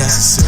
Yes, sir.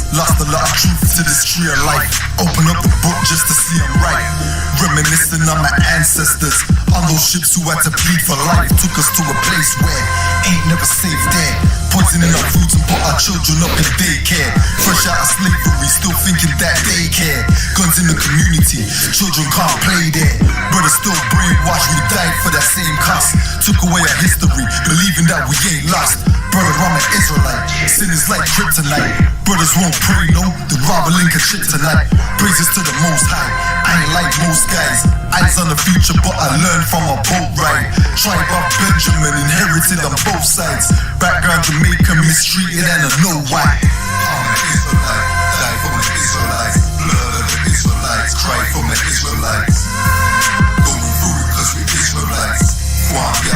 Lost a lot of truth to this tree of life. Open up the book just to see I'm right. Reminiscing on my ancestors, on those ships who had to plead for life. Took us to a place where ain't never safe there. Poisoning our foods and put our children up in daycare. Fresh out of slavery, still thinking that they care. Guns in the community, children can't play there. Brothers still brainwashed, we died for that same cost. Took away our history, believing that we ain't lost. Brother, I'm an Israelite, sin is like kryptonite. Brothers won't pray, no, they'd rather link a chip tonight. Praises to the Most High, I ain't like most guys. Eyes on the future, but I learned from a boat ride. Tribe of Benjamin, inherited on both sides. Background Jamaican, mistreated and I know why. I'm an Israelite, die for my Israelites. Blood of the Israelites, cry for my Israelites. Going through it cause we Israelites.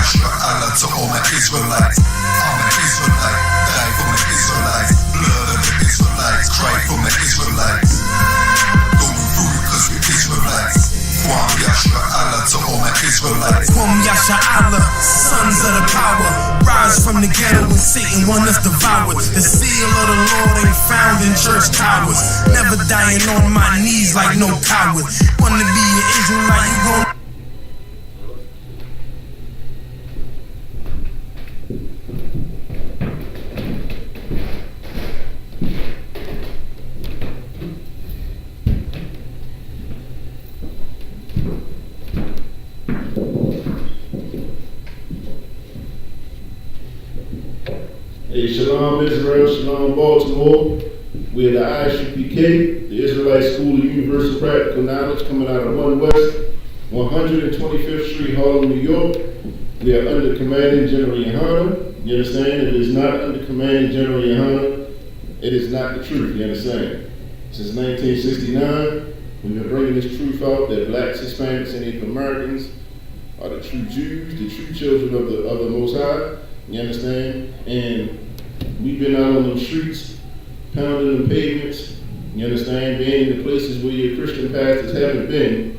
Yashra Allah to all my Israelites. I'm an Israelite, die for my Israelites. Blood of the Israelites, cry for my Israelites. Going through it cause we're Israelites. Kwam Yashra Allah to all my Israelites. Kwam Yashra Allah, sons of the power. Rise from the ghetto when Satan want us devoured. The seal of the Lord ain't found in church towers. Never dying on my knees like no coward. Wanna be an Israelite, you gon' Hey, Shalom Israel, Shalom Baltimore. We are the Isupk, the Israelite School of Universal Practical Knowledge, coming out of 1 West, 125th Street, Harlem, New York. We are under Commanding General Yohana. You understand? If it is not under Commanding General Yohana, it is not the truth. You understand? Since 1969, we've been bringing this truth out that blacks, Hispanics, and Native Americans are the true Jews, the true children of the Most High. You understand? And we've been out on the streets, pounding the pavements, you understand? Being in the places where your Christian pastors haven't been,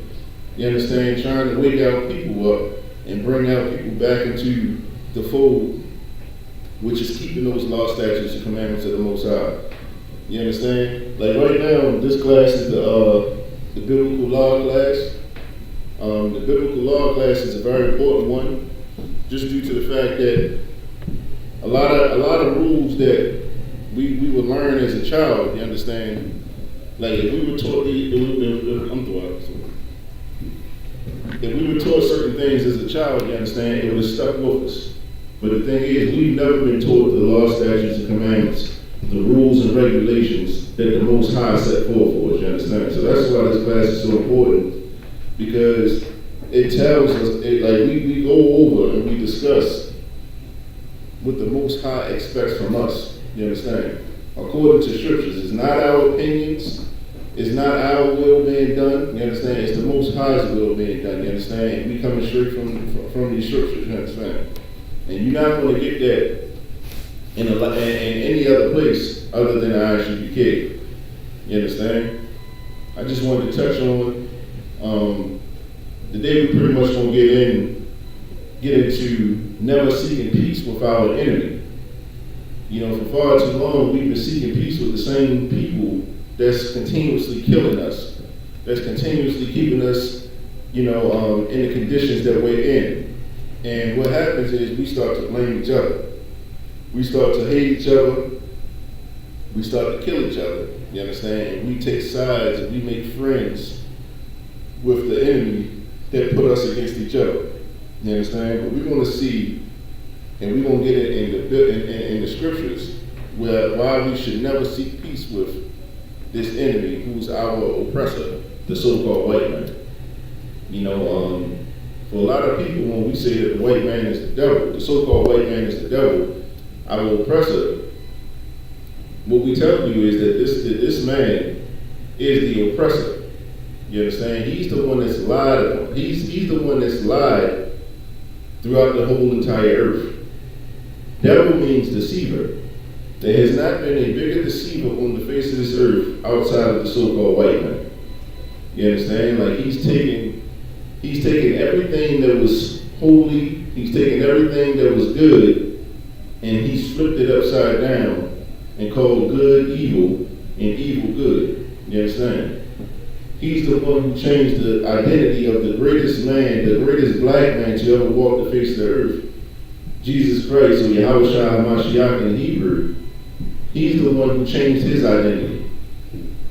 you understand? Trying to wake out people up and bring out people back into the fold, which is keeping those law, statutes, and commandments of the Most High. You understand? Like right now, this class is the biblical law class. The biblical law class is a very important one, just due to the fact that a lot of rules that we would learn as a child, you understand? Like if we were taught if we were taught certain things as a child, you understand, it would have stuck with us. But the thing is, we've never been taught the law, statutes, and commandments, the rules and regulations that the Most High set forth for us, you understand? So that's why this class is so important, because it tells us, we go over and we discuss what the Most High expects from us, you understand? According to scriptures, it's not our opinions, it's not our will being done, you understand? It's the Most High's will being done, you understand? We coming straight from these scriptures, you understand? And you're not going to get that in any other place other than the Isupk, you understand? I just wanted to touch on, today we pretty much going to get into never seeking peace with our enemy. You know, for far too long, we've been seeking peace with the same people that's continuously killing us, that's continuously keeping us, in the conditions that we're in. And what happens is we start to blame each other. We start to hate each other. We start to kill each other, you understand? And we take sides and we make friends with the enemy that put us against each other. You understand? But we're going to see, and we're going to get it in the scriptures, why we should never seek peace with this enemy who's our oppressor, the so-called white man. For a lot of people, when we say that the white man is the devil, the so-called white man is the devil, our oppressor, what we tell you is that this man is the oppressor. You understand? He's the one that's lied upon. He's the one that's lied throughout the whole entire earth. Devil means deceiver. There has not been a bigger deceiver on the face of this earth outside of the so-called white man. You understand? Like he's taken everything that was holy, he's taken everything that was good, and he's flipped it upside down and called good evil and evil good. You understand? He's the one who changed the identity of the greatest man, the greatest black man to ever walk the face of the earth, Jesus Christ, or Yahweh Shai HaMashiach in Hebrew. He's the one who changed his identity.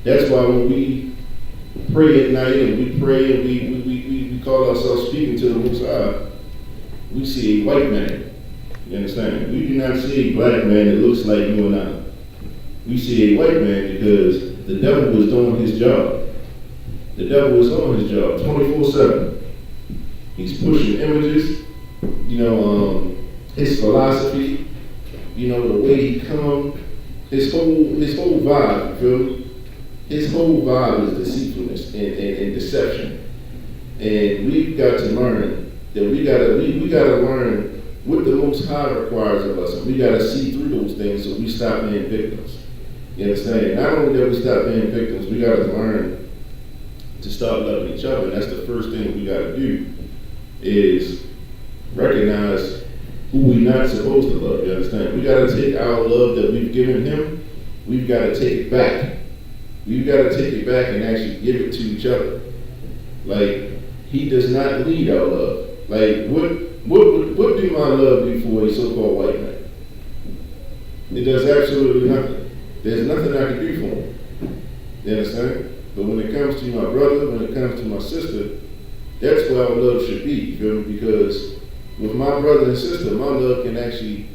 That's why when we pray at night and we pray and we call ourselves speaking to the Most High, we see a white man. You understand? We do not see a black man that looks like you and I. We see a white man because the devil was doing his job. The devil was on his job 24/7. He's pushing images, his philosophy, the way he come, his whole vibe, you feel me? His whole vibe is deceitfulness and deception. And we've got to learn that we gotta learn what the Most High requires of us, and we gotta see through those things so we stop being victims. You understand? Not only that we stop being victims, we gotta learn to start loving each other. And that's the first thing we gotta do, is recognize who we not supposed to love. You understand? We gotta take our love that we've given him, we've gotta take it back. We've gotta take it back and actually give it to each other. Like, he does not lead our love. Like, what do my love do for a so-called white man? It does absolutely nothing. There's nothing I can do for him. You understand? But when it comes to my brother, when it comes to my sister, that's where our love should be, you feel me? Because with my brother and sister, my love can actually,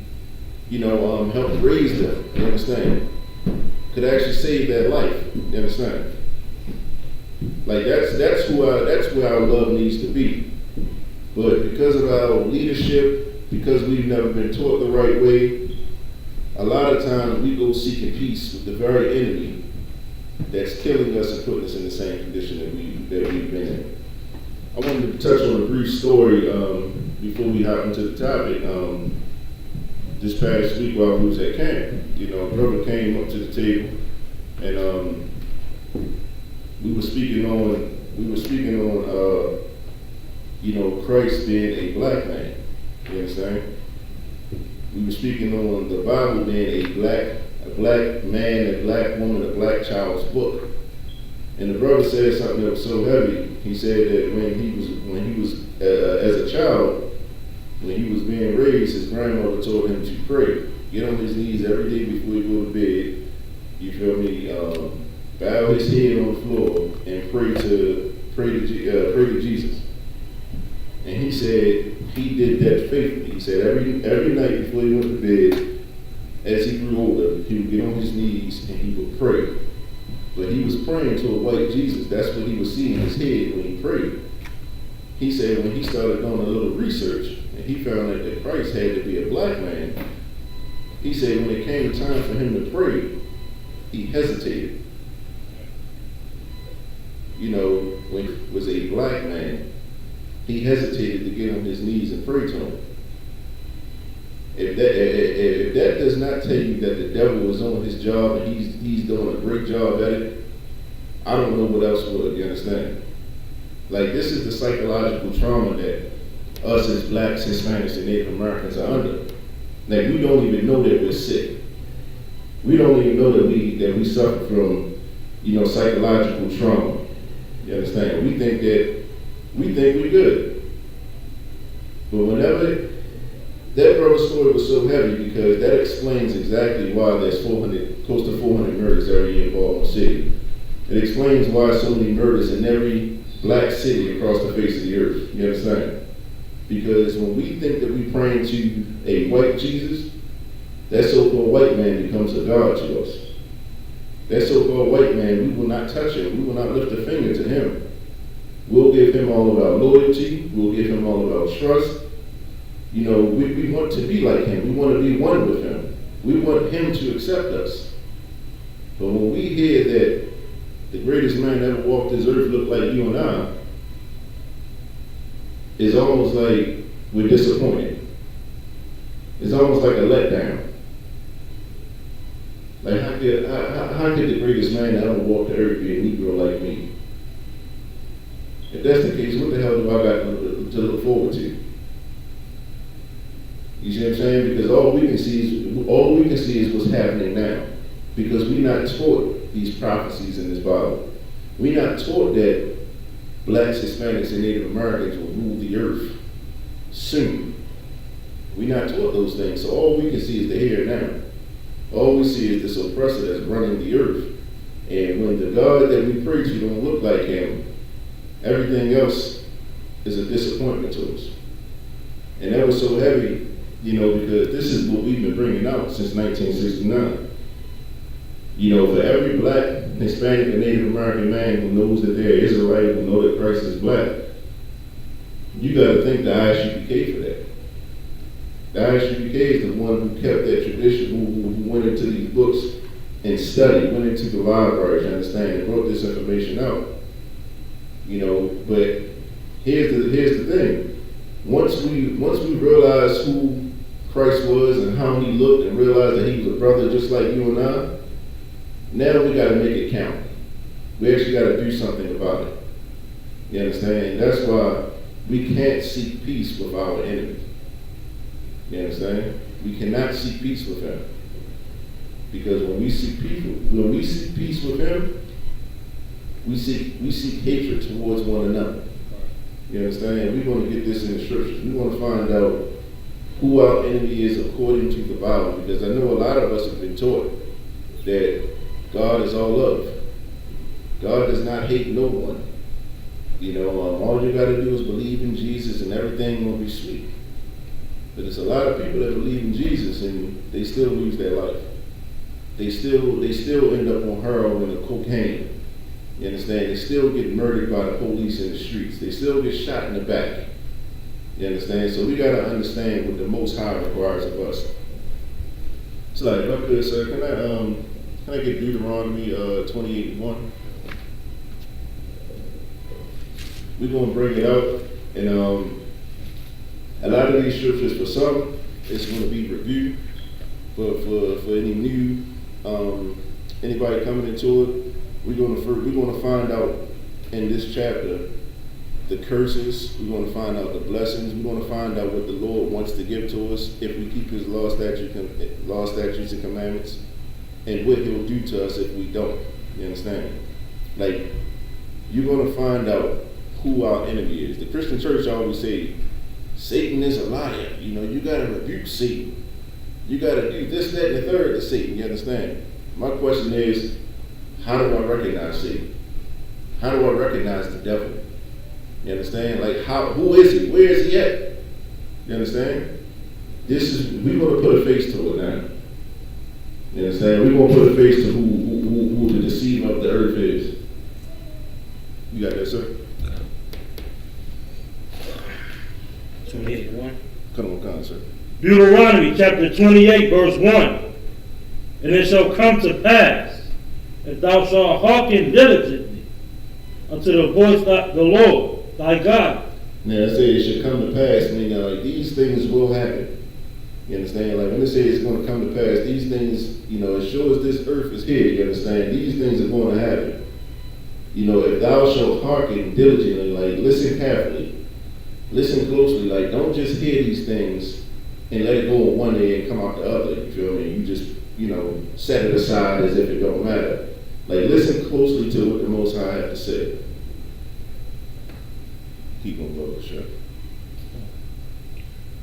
help raise them, you understand? Could actually save their life, you understand? Like, that's where our love needs to be. But because of our leadership, because we've never been taught the right way, a lot of times we go seeking peace with the very enemy that's killing us and putting us in the same condition that we've been in. I wanted to touch on a brief story before we hop into the topic. This past week while we was at camp, a brother came up to the table, and we were speaking on Christ being a black man. You understand? We were speaking on the Bible being a black man, a black woman, a black child's book. And the brother said something that was so heavy. He said that when he was as a child, when he was being raised, his grandmother told him to pray. Get on his knees every day before he go to bed. You feel me? Bow his head on the floor and pray to Jesus. And he said he did that faithfully. He said every night before he went to bed, as he grew older, he would get on his knees and he would pray. But he was praying to a white Jesus. That's what he was seeing in his head when he prayed. He said when he started doing a little research and he found out that Christ had to be a black man, he said when it came time for him to pray, he hesitated. When he was a black man, he hesitated to get on his knees and pray to him. If that does not tell you that the devil was on his job and he's doing a great job at it, I don't know what else would. You understand? Like, this is the psychological trauma that us as blacks, Hispanics, and Native Americans are under. Like, we don't even know that we're sick. We don't even know that we suffer from, psychological trauma. You understand? We think we're good. But whenever that brother's story was so heavy, because that explains exactly why there's close to 400 murders every year in Baltimore City. It explains why so many murders in every black city across the face of the earth. You understand? Because when we think that we're praying to a white Jesus, that so-called white man becomes a God to us. That so-called white man, we will not touch him. We will not lift a finger to him. We'll give him all of our loyalty. We'll give him all of our trust. We want to be like him. We want to be one with him. We want him to accept us. But when we hear that the greatest man that ever walked this earth looked like you and I, it's almost like we're disappointed. It's almost like a letdown. Like, how could the greatest man that ever walked the earth be a Negro like me? If that's the case, what the hell do I got to look forward to? You see what I'm saying? Because all we can see is what's happening now. Because we're not taught these prophecies in this Bible. We're not taught that blacks, Hispanics, and Native Americans will rule the earth soon. We're not taught those things. So all we can see is the here and now. All we see is this oppressor that's running the earth. And when the God that we pray to don't look like him, everything else is a disappointment to us. And that was so heavy, because this is what we've been bringing out since 1969. For every black, Hispanic, and Native American man who knows that they're Israelite, who know that Christ is black, you got to thank the Isupk for that. The Isupk is the one who kept that tradition, who went into these books and studied, went into the libraries, understand, and wrote this information out. But here's the thing. Once we realized who Christ was and how he looked and realized that he was a brother just like you and I, now we got to make it count. We actually got to do something about it. You understand? And that's why we can't seek peace with our enemy. You understand? We cannot seek peace with him. Because when we seek peace with him, we seek hatred towards one another. You understand? We're going to get this in the scriptures. We're going to find out who our enemy is according to the Bible. Because I know a lot of us have been taught that God is all love. God does not hate no one. You know, all you got to do is believe in Jesus and everything will be sweet. But there's a lot of people that believe in Jesus and they still lose their life. They still end up on heroin or cocaine. You understand? They still get murdered by the police in the streets. They still get shot in the back. You understand? So we got to understand what the Most High requires of us. So like, if I could, sir, can I get Deuteronomy 28:1? We're going to bring it out, and a lot of these scriptures, for some, it's going to be reviewed. But for any new anybody coming into it, we're going to find out in this chapter the curses. We're going to find out the blessings. We're going to find out what the Lord wants to give to us if we keep His law, statutes, and commandments, and what He'll do to us if we don't. You understand? Like, you're going to find out who our enemy is. The Christian church always say, Satan is a liar. You know, you got to rebuke Satan. You got to do this, that, and the third to Satan. You understand? My question is, how do I recognize Satan? How do I recognize the devil? You understand? Like, who is he? Where is he at? You understand? We're going to put a face to it now. You understand? We're going to put a face to who the deceiver of the earth is. You got that, sir? 28:1. Come on, sir. Deuteronomy chapter 28, verse 1. And it shall come to pass, if thou shalt hearken diligently unto the voice of the Lord thy God. Now, it says it should come to pass, meaning like these things will happen. You understand? Like when it says it's going to come to pass, these things, you know, as sure as this earth is here, you understand? These things are going to happen. You know, if thou shalt hearken diligently, like listen carefully, listen closely, like don't just hear these things and let it go on one day and come out the other. You feel me? You just, you know, set it aside as if it don't matter. Like listen closely to what the Most High have to say. Keep on going, sure.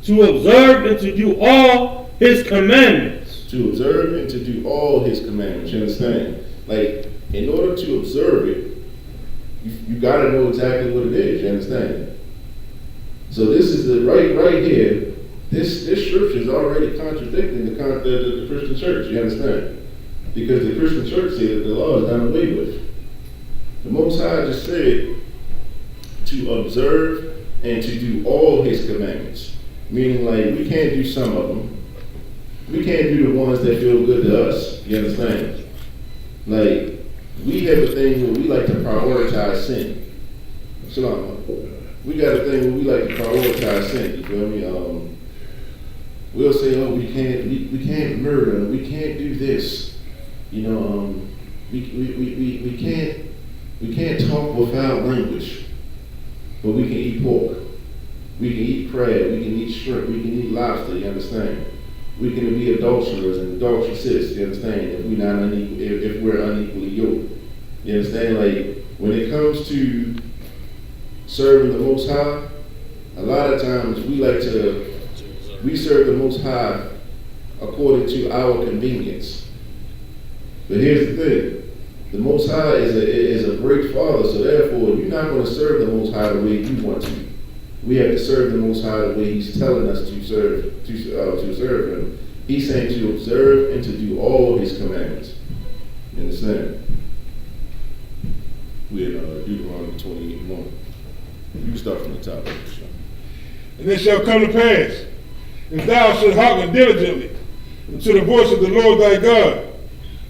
To observe and to do all His commandments. To observe and to do all His commandments. You understand? Like, in order to observe it, you got to know exactly what it is. You understand? So this is the right here. This scripture is already contradicting the Christian church. You understand? Because the Christian church said that the law is done away with. The Most High just said to observe and to do all His commandments. Meaning, like, we can't do some of them. We can't do the ones that feel good to us. You understand? Like, we have a thing where we like to prioritize sin. Shalom. We got a thing where we like to prioritize sin. You feel me? We'll say, oh, we can't murder. We can't do this. You know, we can't talk with foul language. But we can eat pork. We can eat crab. We can eat shrimp. We can eat lobster. You understand? We can be adulterers and adulteresses. You understand? If we're unequally yoked. You understand? Like when it comes to serving the Most High, a lot of times we serve the Most High according to our convenience. But here's the thing. The Most High is a great Father, so therefore you're not going to serve the Most High the way you want to. We have to serve the Most High the way He's telling us to serve Him. He's saying to observe and to do all His commandments. You understand? We're in Deuteronomy 28:1. You can start from the top. And it shall come to pass, if thou shalt hearken diligently to the voice of the Lord thy God,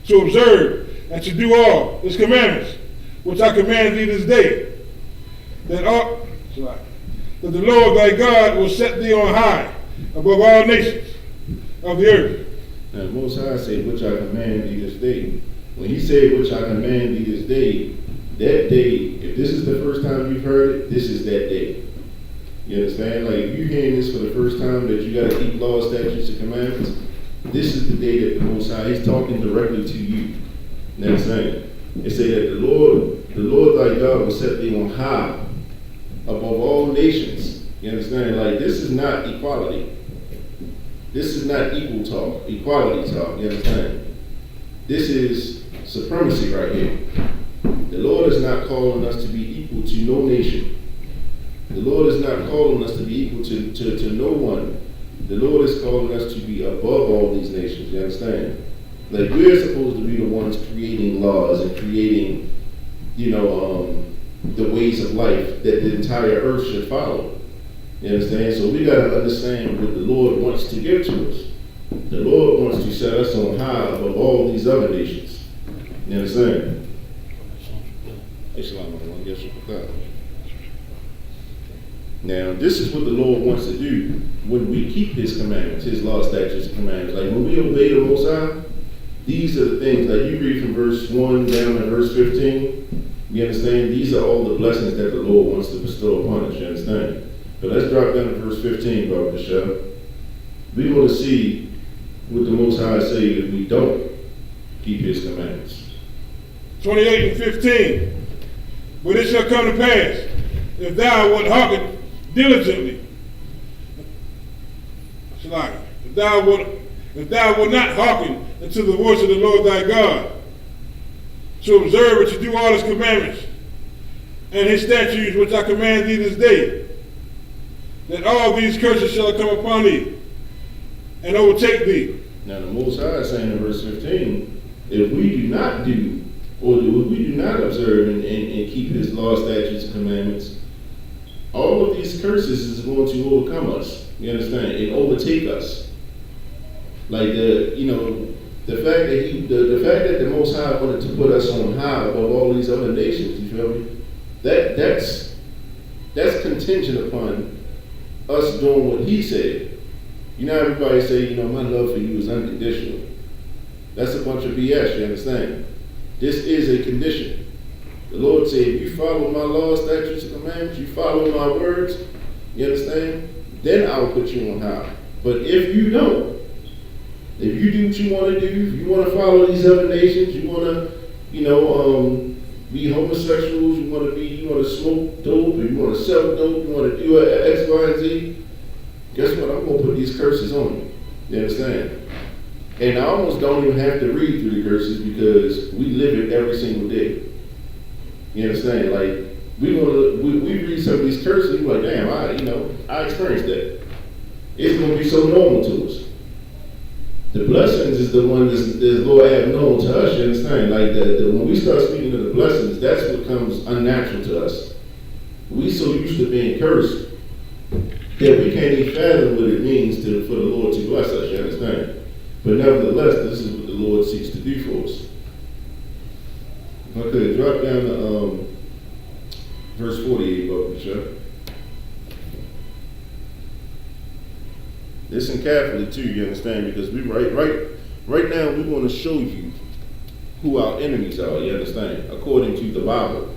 to observe and to do all His commandments, which I command thee this day, that that the Lord thy God will set thee on high above all nations of the earth. Now, the Most High said, which I command thee this day. When he said, which I command thee this day, that day, if this is the first time you've heard it, this is that day. You understand? Like, if you're hearing this for the first time, that you got to keep laws, statutes, and commandments, this is the day that the Most High, he's talking directly to you. You understand? It said that the Lord thy God will set thee on high above all nations. You understand? Like, this is not equality. This is not equal talk, equality talk. You understand? This is supremacy right here. The Lord is not calling us to be equal to no nation. The Lord is not calling us to be equal to no one. The Lord is calling us to be above all these nations. You understand? Like, we're supposed to be the ones creating laws and creating, the ways of life that the entire earth should follow. You understand? So we got to understand what the Lord wants to give to us. The Lord wants to set us on high above all these other nations. You understand? Now, this is what the Lord wants to do when we keep his commandments, his law, statutes, and commandments. Like, when we obey the Most High, these are the things, like you read from verse 1 down to verse 15, you understand? These are all the blessings that the Lord wants to bestow upon us, you understand? But let's drop down to verse 15, Brother Michelle. We want to see what the Most High say if we don't keep his commandments. 28 and 15. But it shall come to pass, if thou wilt hearken diligently, if thou wilt not hearken unto the voice of the Lord thy God, to observe and to do all his commandments and his statutes which I command thee this day, that all these curses shall come upon thee and overtake thee. Now the Most High is saying in verse 15, if we do not do, or if we do not observe and keep his law, statutes, and commandments, all of these curses is going to overcome us. You understand? And overtake us. Like the fact that the Most High wanted to put us on high above all these other nations, you feel me? That's contingent upon us doing what he said. You know, everybody say, my love for you is unconditional. That's a bunch of BS, you understand? This is a condition. The Lord said, if you follow my laws, statutes, and commandments, you follow my words, you understand? Then I will put you on high. But if you don't, if you do what you want to do, if you want to follow these other nations, you want to, be homosexuals, you want to smoke dope, or you want to sell dope, you want to do X, Y, and Z, guess what? I'm going to put these curses on you. You understand? And I almost don't even have to read through the curses because we live it every single day. You understand? Like, we read some of these curses, we're like, damn, I experienced that. It's going to be so normal to us. The blessings is the one that the Lord have known to us, you understand? Like, when we start speaking of the blessings, that's what comes unnatural to us. We so used to being cursed that we can't even fathom what it means for the Lord to bless us, you understand? But nevertheless, this is what the Lord seeks to do for us. If I could drop down to verse 48, Brother Michelle. Listen carefully too, you understand? Because we right now we want to show you who our enemies are, you understand? According to the Bible.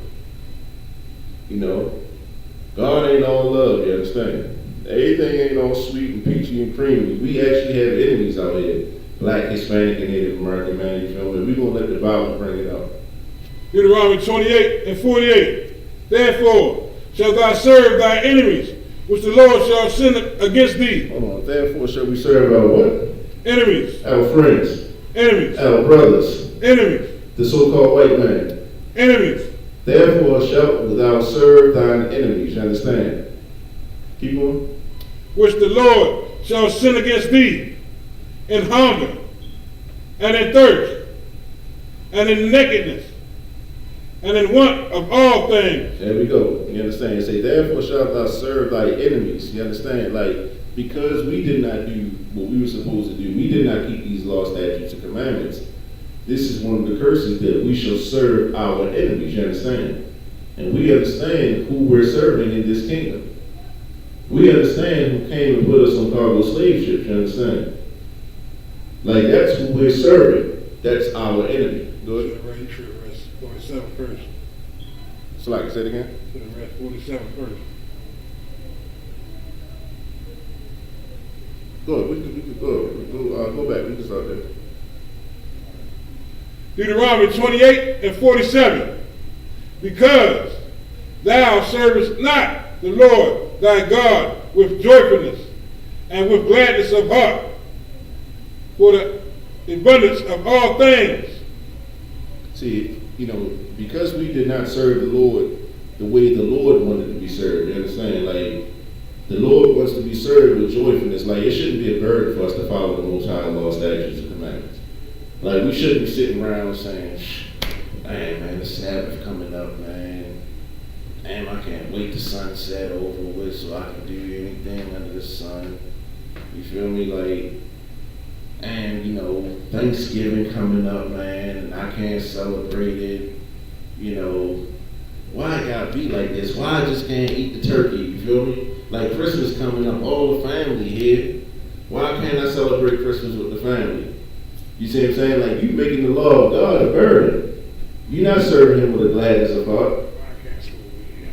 God ain't all love, you understand? Everything ain't all sweet and peachy and creamy. We actually have enemies out here. Black, Hispanic, and Native American, man, you feel me? We're going to let the Bible bring it out. Deuteronomy 28 and 48. Therefore shalt thou serve thy enemies, which the Lord shall send against thee. Hold on. Therefore shall we serve our what? Enemies. Our friends. Enemies. Our brothers. Enemies. The so-called white man. Enemies. Therefore shalt thou serve thine enemies. You understand? Keep going. Which the Lord shall send against thee in hunger, and in thirst, and in nakedness, and in want of all things. There we go. You understand? You say, therefore shalt thou serve thy enemies. You understand? Like, because we did not do what we were supposed to do, we did not keep these laws, statutes, and commandments. This is one of the curses that we shall serve our enemies. You understand? And we understand who we're serving in this kingdom. We understand who came and put us on cargo slave ships, you understand? Like, that's who we're serving. That's our enemy. Go ahead. You should have read 47 first. So, like, say it again? Should have read 47 first. Go ahead. We can go back. We can start there. Deuteronomy 28 and 47. Because thou servest not the Lord thy God with joyfulness and with gladness of heart, for the abundance of all things. See, because we did not serve the Lord the way the Lord wanted to be served, you understand? Like, the Lord wants to be served with joyfulness. Like, it shouldn't be a burden for us to follow the Most High law, statutes, and commandments. Like, we shouldn't be sitting around saying, "Hey, man, the Sabbath coming up, man. Damn, I can't wait the sunset over with so I can do anything under the sun." You feel me? Like, and Thanksgiving coming up, man, and I can't celebrate it. Why I gotta be like this? Why I just can't eat the turkey? You feel me? Like, Christmas coming up, all the family here. Why can't I celebrate Christmas with the family? You see what I'm saying? Like, you making the law of God a burden. You're not serving him with a gladness of heart.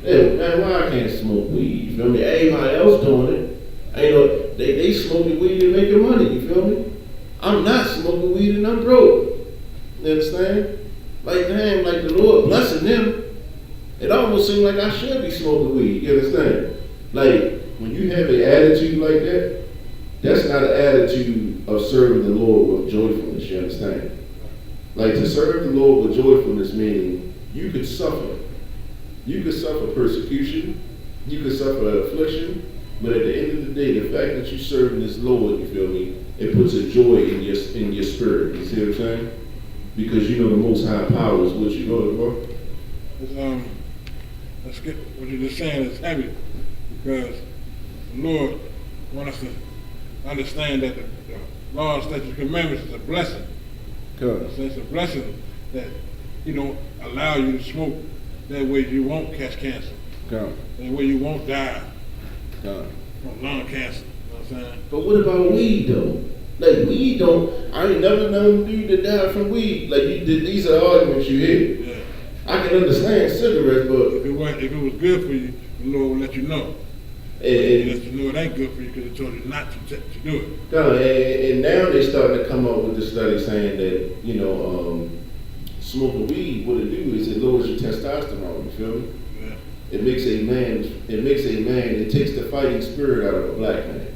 Yeah, man, why I can't smoke weed? You feel me? Everybody else doing it. They smoking weed and making money. You feel me? I'm not smoking weed and I'm broke. You understand? Like, damn, like the Lord blessing them. It almost seems like I should be smoking weed. You understand? Like, when you have an attitude like that, that's not an attitude of serving the Lord with joyfulness. You understand? Like, to serve the Lord with joyfulness meaning you could suffer. You could suffer persecution. You could suffer affliction. But at the end of the day, the fact that you're serving this Lord, you feel me, it puts a joy in your spirit. You see what I'm saying? Because the Most High power is what you go for. Let's get what you're just saying is heavy, because the Lord wants us to understand that the law, statutes, commandments is a blessing. Good. So it's a blessing that He don't allow you to smoke. That way you won't catch cancer. Good. That way you won't die Good. from lung cancer. You know what I'm saying? But what about weed though? Like, weed I ain't never known a dude that died from weed. Like, these are arguments you hear. Yeah. I can understand cigarettes, but If it was good for you, the Lord will let you know. and, Let you know it ain't good for you because He told you not to do it. and now they starting to come up with the study saying that smoking weed, what it do is it lowers your testosterone. You feel me? Yeah. It makes a man. It takes the fighting spirit out of a black man.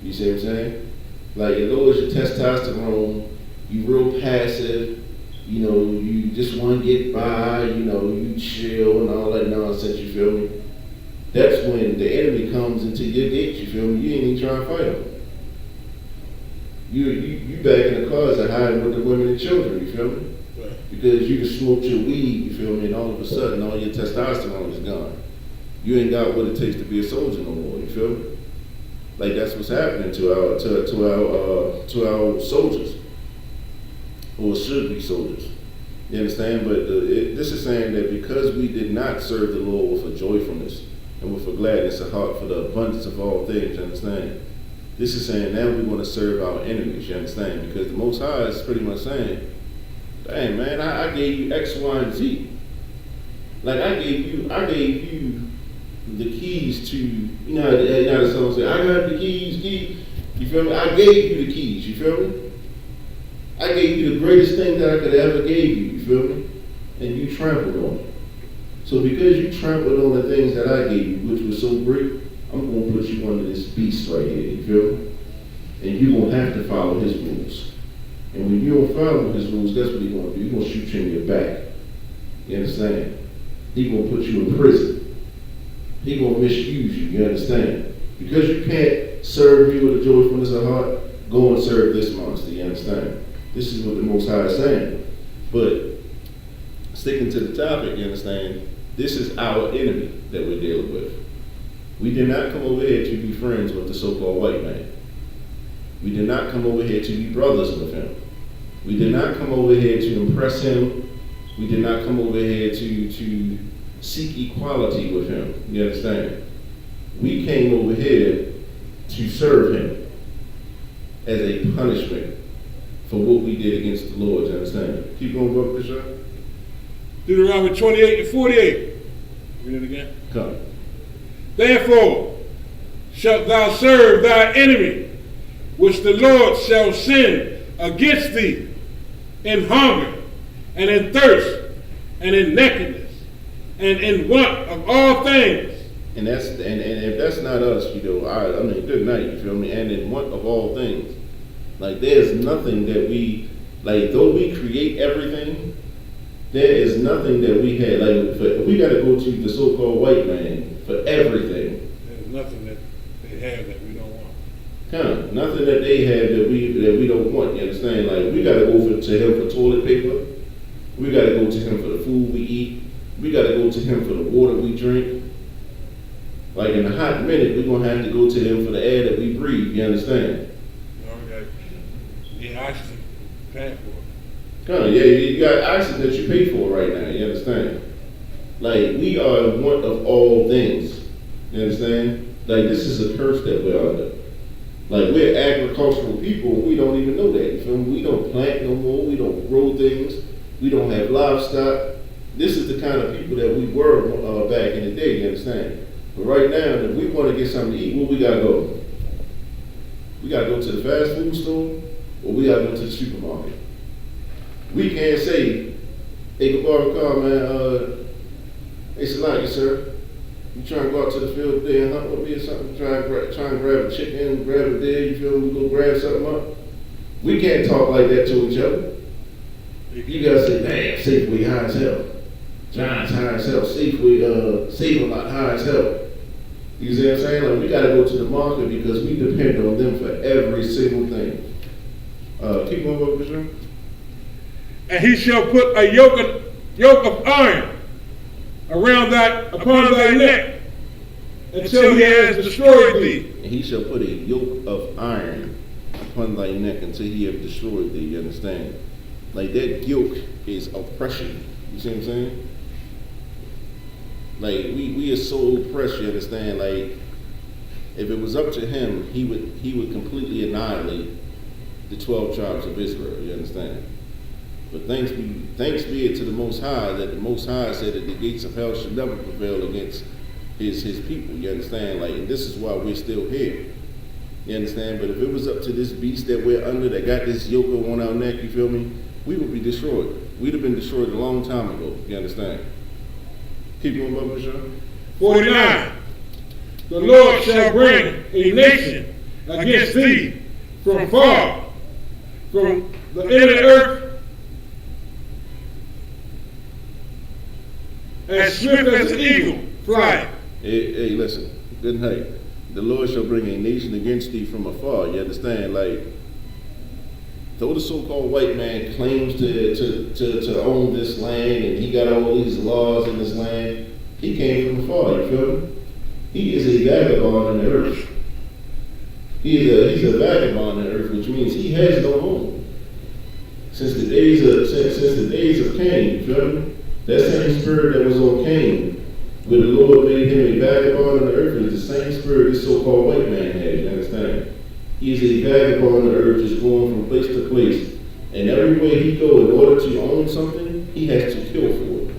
You see what I'm saying? Like, it lowers your testosterone. You real passive. You just want to get by. You chill and all that nonsense. You feel me? That's when the enemy comes into your gate. You feel me? You ain't even trying to fight him. You back in the closet hiding with the women and children. You feel me? Right. Because you just smoked your weed, you feel me, and all of a sudden all your testosterone is gone. You ain't got what it takes to be a soldier no more, you feel me? Like, that's what's happening to our soldiers, or should be soldiers. You understand? But this is saying that because we did not serve the Lord with a joyfulness and with a gladness of heart for the abundance of all things, you understand? This is saying now we want to serve our enemies, you understand? Because the Most High is pretty much saying, "Dang, man, I gave you X, Y, and Z. Like, I gave you the keys to, you know how the song say, I got the keys. You feel me? I gave you the keys, you feel me? I gave you the greatest thing that I could ever gave you, you feel me? And you trampled on it. So because you trampled on the things that I gave you, which was so great, I'm going to put you under this beast right here, you feel me? And you're going to have to follow his rules. And when you don't follow his rules, that's what he's going to do. He's going to shoot you in your back. You understand? He's going to put you in prison. He's going to misuse you, you understand? Because you can't serve me with a joyfulness of heart, go and serve this monster, you understand? This is what the Most High is saying. But sticking to the topic, you understand, this is our enemy that we're dealing with. We did not come over here to be friends with the so-called white man. We did not come over here to be brothers with him. We did not come over here to impress him. We did not come over here to seek equality with him. You understand? We came over here to serve him as a punishment for what we did against the Lord. You understand? Keep going, Brother Bishop. Deuteronomy 28 and 48. Read it again. Come. Therefore shalt thou serve thy enemy, which the Lord shall send against thee in hunger, and in thirst, and in nakedness, and in want of all things. And if that's not us, I mean, good night, you feel me? And in want of all things. Like, there's nothing that we, like, though we create everything, there is nothing that we had, like, we got to go to the so-called white man for everything. There's nothing that they have that we don't want. Nothing that they have that we don't want, you understand? Like, we got to go to him for toilet paper. We got to go to him for the food we eat. We got to go to him for the water we drink. Like, in a hot minute, we're going to have to go to him for the air that we breathe, you understand? Yeah, oxygen, paying for it. Yeah, you got oxygen that you pay for right now, you understand? Like, we are in want of all things, you understand? Like, this is a curse that we're under. Like, we're agricultural people, we don't even know that, you feel me? We don't plant no more, we don't grow things, we don't have livestock. This is the kind of people that we were back in the day, you understand? But right now, if we want to get something to eat, where we got to go? We got to go to the fast food store, or we got to go to the supermarket. We can't say, hey, good morning, car, man, hey, Salaki, sir, you trying to go out to the field today and hunt with me or something? Try and grab a chicken, grab a deer, you feel me? We go grab something up. We can't talk like that to each other. You got to say, damn, Safeway high as hell. Giants high as hell. Safeway, Save-A-Lot high as hell. You see what I'm saying? Like, we got to go to the market because we depend on them for every single thing. Keep going, up, Bishop. And he shall put a yoke of iron upon thy neck until he has destroyed thee. And he shall put a yoke of iron upon thy neck until he have destroyed thee. You understand? Like, that yoke is oppression. You see what I'm saying? Like, we are so oppressed, you understand? Like, if it was up to him, he would completely annihilate the 12 tribes of Israel, you understand? But thanks be it to the Most High, that the Most High said that the gates of hell should never prevail against his people, you understand? Like, and this is why we're still here, you understand? But if it was up to this beast that we're under, that got this yoke on our neck, you feel me? We would be destroyed. We'd have been destroyed a long time ago, you understand? Keep going, Brother Bishop. 49. The Lord shall bring a nation against thee from far, from the end of the earth, as swift as an eagle flying. Hey, listen, good night. The Lord shall bring a nation against thee from afar, you understand? Like, though the so-called white man claims to own this land and he got all these laws in this land, he came from afar, you feel me? He is a vagabond in the earth. He's a vagabond in the earth, which means he has no home. Since the days of Cain, you feel me? That same spirit that was on Cain, where the Lord made him a vagabond on the earth, is the same spirit this so-called white man had, you understand? He's a vagabond on the earth, just going from place to place. And everywhere he goes, in order to own something, he has to kill for it.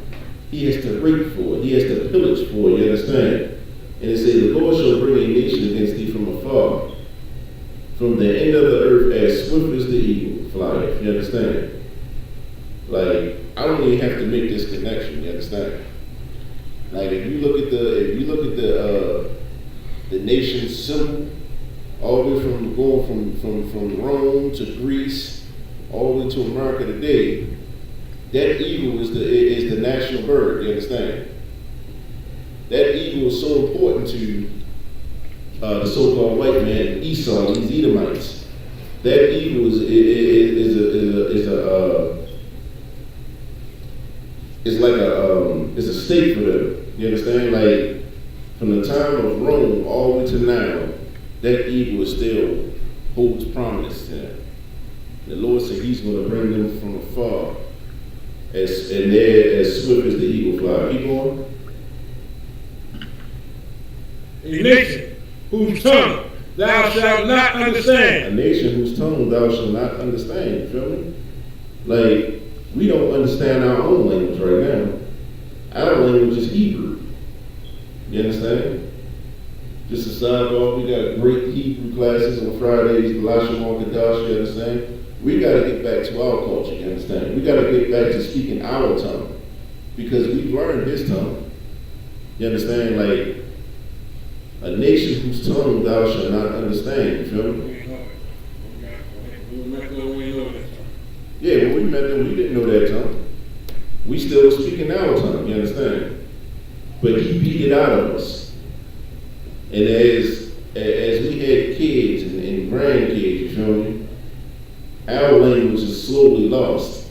He has to rape for it. He has to pillage for it, you understand? And it says, the Lord shall bring a nation against thee from afar, from the end of the earth as swift as the eagle flieth, you understand? Like, I don't even have to make this connection, you understand? Like, if you look at the nation's symbol, all the way from going from Rome to Greece, all the way to America today, that eagle is the national bird, you understand? That eagle is so important to the so-called white man, Esau, these Edomites. That eagle is a state for them. You understand? Like, from the time of Rome all the way to now, that eagle still holds prominence to them. The Lord said He's going to bring them from afar, and they're as swift as the eagle fly. Keep going. A A nation whose tongue thou shalt not A understand. nation whose tongue thou shalt not understand. You feel me? Like, we don't understand our own language right now. Our language is Hebrew. You understand? Just a sidebar, we got great Hebrew classes on Fridays, Elisha Kadash, you understand? We got to get back to our culture, you understand? We got to get back to speaking our tongue because we've learned his tongue. You understand? Like, a nation whose tongue thou shalt not understand, you feel me? Yeah, when we met them, we didn't know that tongue. We still speaking our tongue, you understand? But he beat it out of us. And as we had kids and grandkids, you feel me? Our language is slowly lost.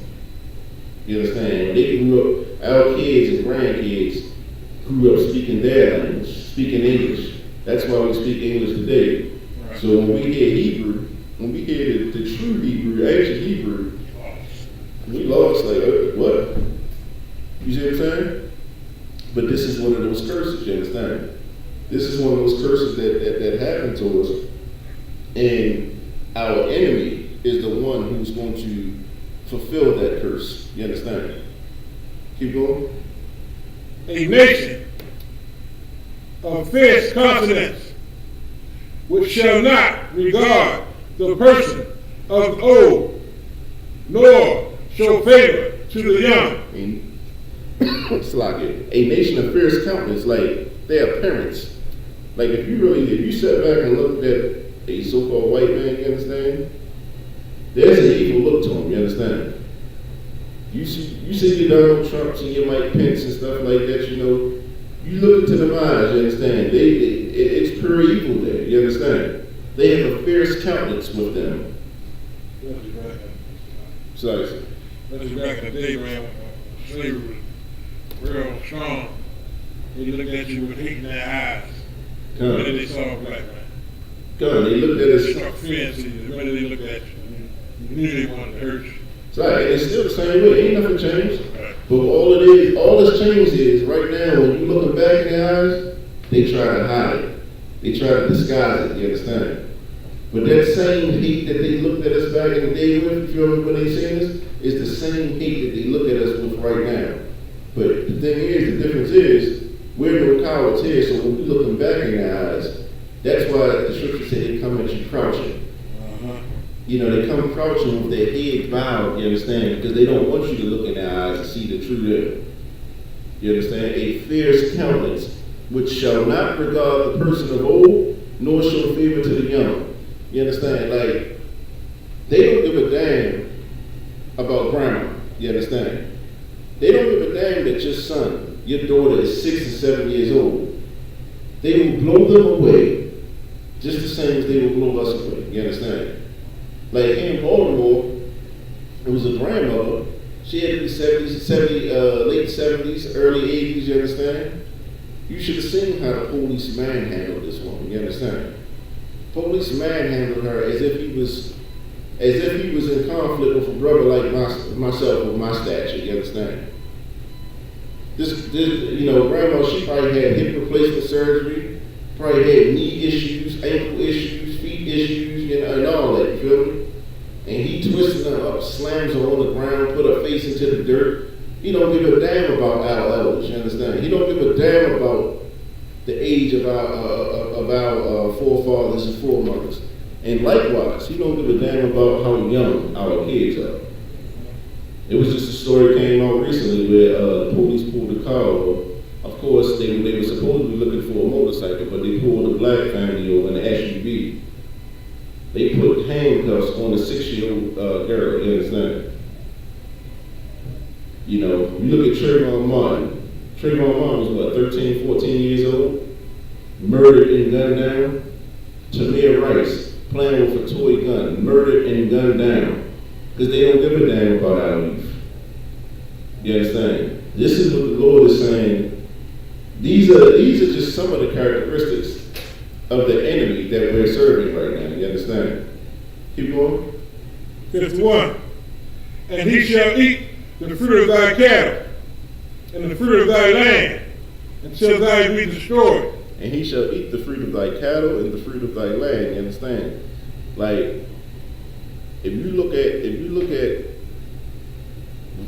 You understand? They grew up, our kids and grandkids grew up speaking their language, speaking English. That's why we speak English today. Right. So when we hear Hebrew, when we hear the true Hebrew, ancient Hebrew, we lost, like, what? You see what I'm saying? But this is one of those curses, you understand? This is one of those curses that happened to us. And our enemy is the one who's going to fulfill that curse. You understand? Keep going. A nation of fierce countenance, which shall not regard the person of the old, nor show favor to the young. It's like a nation of fierce countenance, like their appearance. Like if you sat back and looked at a so-called white man, you understand? There's an evil look to him, you understand? You see your Donald Trumps and your Mike Pence and stuff like that, you know, you look into them eyes, you understand? It's pure evil there, you understand? They have a fierce countenance with them. Sorry. That's back in the day, man, when slavery was real strong. They looked at you with hate in their eyes. The minute they saw a black man. They looked at us. They struck fear into you. The minute they looked at you, you knew they wanted to hurt you. It's right, and it's still the same way. Ain't nothing changed. Right. But all that's changed is right now when you look them back in their eyes, they try to hide it. They try to disguise it, you understand? But that same hate that they looked at us back in the day with, if you remember when they seen us, is the same hate that they look at us with right now. But the thing is, the difference is, we're no cowards here, so when we look them back in their eyes, that's why the scripture said they come at you crouching. You know, they come crouching with their head bowed, you understand? Because they don't want you to look in their eyes and see the true them. You understand? A fierce countenance, which shall not regard the person of old, nor show favor to the young. You understand? Like, they don't give a damn about grandma. You understand? They don't give a damn that your son, your daughter is 6 or 7 years old. They will blow them away just the same as they will blow us away. You understand? Like here in Baltimore, it was a grandmother. She had to be 70, late 70s, early 80s, you understand? You should have seen how the police manhandled this woman, you understand? Police manhandled her as if he was in conflict with a brother like myself with my stature, you understand? This, you know, grandma, she probably had hip replacement surgery, probably had knee issues, ankle issues, feet issues, you know, and all that, you feel me? And he twisted her up, slams her on the ground, put her face into the dirt. He don't give a damn about our elders, you understand? He don't give a damn about the age of our forefathers and foremothers. And likewise, he don't give a damn about how young our kids are. It was just a story that came out recently where the police pulled a car over. Of course, they were supposed to be looking for a motorcycle, but they pulled a black family over in an SUV. They put handcuffs on a 6-year-old girl, you understand? You know, you look at Trayvon Martin. Trayvon Martin was what, 13, 14 years old? Murdered and gunned down. Tamir Rice, playing with a toy gun, murdered and gunned down. Because they don't give a damn about our youth. You understand? This is what the Lord is saying. These are just some of the characteristics of the enemy that we're serving right now. You understand? Keep going. 51. And he shall eat the fruit of thy cattle, and the fruit of thy land, until thou be destroyed. and he shall eat the fruit of thy cattle and the fruit of thy land. You understand? Like, if you look at,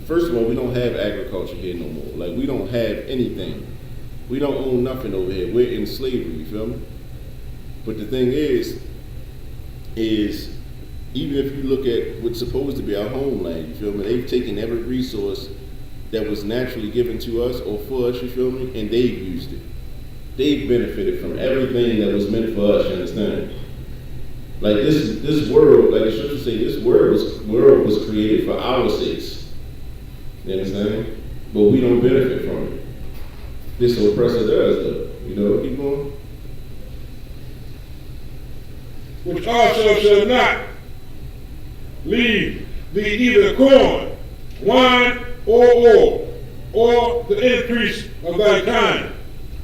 first of all, we don't have agriculture here no more. Like, we don't have anything. We don't own nothing over here. We're in slavery, you feel me? But the thing is even if you look at what's supposed to be our homeland, you feel me? They've taken every resource that was naturally given to us or for us, you feel me? And they've used it. They've benefited from everything that was meant for us, you understand? Like this world, like the scripture say, this world was created for our sakes. You understand? But we don't benefit from it. This oppressor does though. You know, keep going. Which also shall not leave thee either corn, wine, or oil, or the increase of thy kind,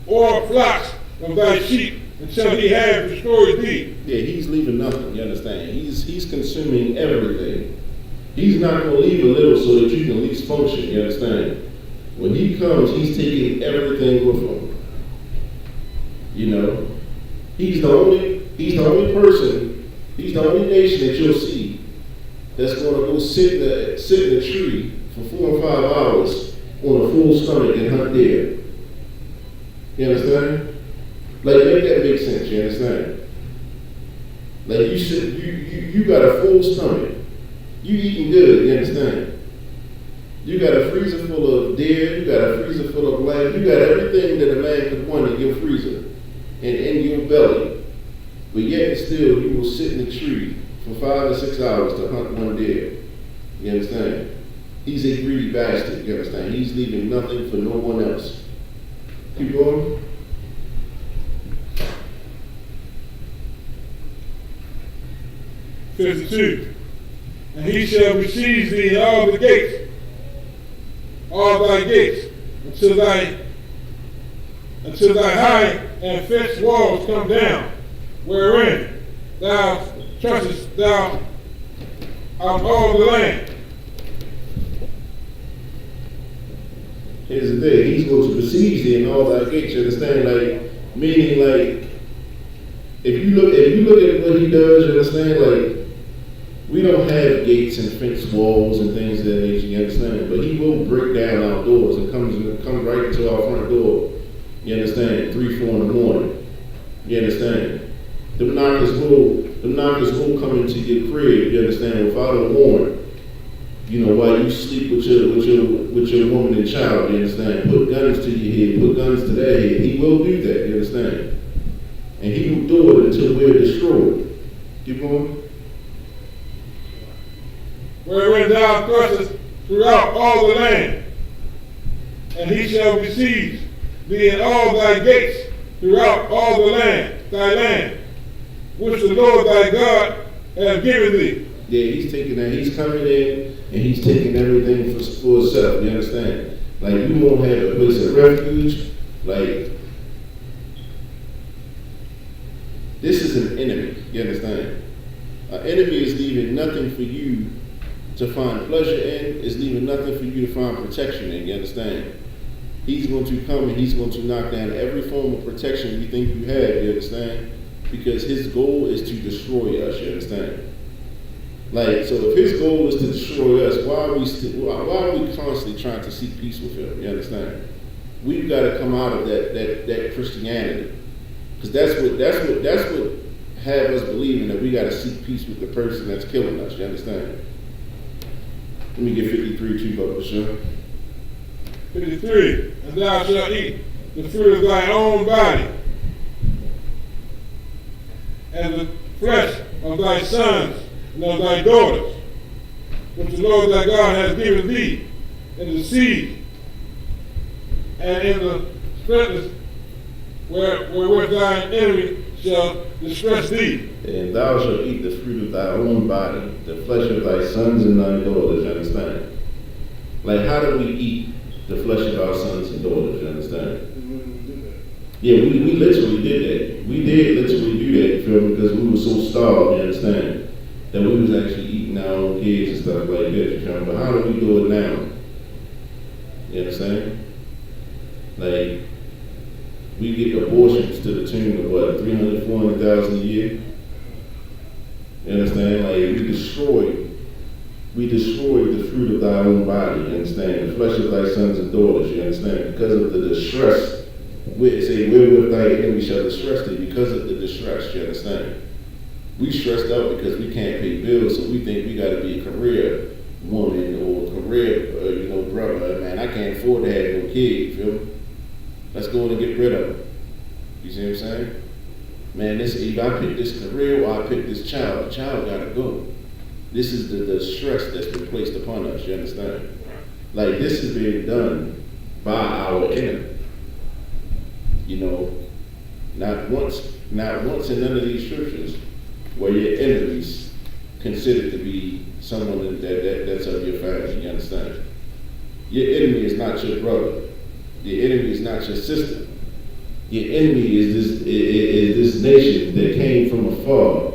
or flocks of thy sheep, until he have destroyed thee. Yeah, he's leaving nothing, you understand? He's consuming everything. He's not going to leave a little so that you can at least function, you understand? When he comes, he's taking everything with him. You know? He's the only person, he's the only nation that you'll see that's going to go sit in a tree for 4 or 5 hours on a full stomach and hunt deer. You understand? Like, make that make sense, you understand? Like, you got a full stomach. You eating good, you understand? You got a freezer full of deer, you got a freezer full of lamb, you got everything that a man could want in your freezer and in your belly. But yet still, you will sit in a tree for 5 or 6 hours to hunt one deer. You understand? He's a greedy bastard, you understand? He's leaving nothing for no one else. Keep going. "52. And he shall besiege thee in all the gates, all thy gates, until thy high and fenced walls come down, wherein thou trustest thou out all the land." Here's the thing, he's going to besiege thee in all thy gates, you understand? Like, meaning like, if you look at what he does, you understand? Like, we don't have gates and fence walls and things of that nature, you understand? But he will break down our doors and come right into our front door, you understand? 3, 4 in the morning, you understand? Them knockers will come into your crib, you understand, without a warrant. You know, while you sleep with your woman and child, you understand? Put guns to your head, put guns to their head. He will do that, you understand? And he will do it until we're destroyed. Keep going. "Wherein thou thrustest throughout all the land, and he shall besiege thee in all thy gates throughout all the land, thy land, which the Lord thy God hath given thee." Yeah, he's taking that. He's coming in and he's taking everything for himself. You understand? Like, you won't have a place of refuge. Like, this is an enemy. You understand? An enemy is leaving nothing for you to find pleasure in. Is leaving nothing for you to find protection in. You understand? He's going to come and he's going to knock down every form of protection you think you have. You understand? Because his goal is to destroy us. You understand? Like, so if his goal is to destroy us, why are we constantly trying to seek peace with him? You understand? We've got to come out of that Christianity, because that's what have us believing that we got to seek peace with the person that's killing us. You understand? Let me get 53 too, Bubba, sure. 53. "And thou shalt eat the fruit of thy own body, and the flesh of thy sons and of thy daughters, which the Lord thy God hath given thee in the seed, and in the strength wherewith thine enemy shall distress thee." "And thou shalt eat the fruit of thy own body, the flesh of thy sons and thy daughters." You understand? Like, how do we eat the flesh of our sons and daughters? You understand? Yeah, we literally did that. We did literally do that, you feel me? Because we were so starved, you understand? That we was actually eating our own kids and stuff like that, you feel me? But how do we do it now? You understand? Like, We get abortions to the tune of what, 300, 400,000 a year? You understand? Like, we destroy the fruit of thy own body, you understand? The flesh of thy sons and daughters, you understand? Because of the distress. We say, wherewith thy enemy shall distress thee, because of the distress, you understand? We stressed out because we can't pay bills, so we think we gotta be a career woman or a career, brother. Man, I can't afford to have no kid, you feel me? Let's go in and get rid of them. You see what I'm saying? Man, either I pick this career or I pick this child. The child gotta go. This is the stress that's been placed upon us, you understand? Like, this is being done by our enemy. Not once in none of these scriptures where your enemies considered to be someone that's of your family, you understand? Your enemy is not your brother. Your enemy is not your sister. Your enemy is this nation that came from afar,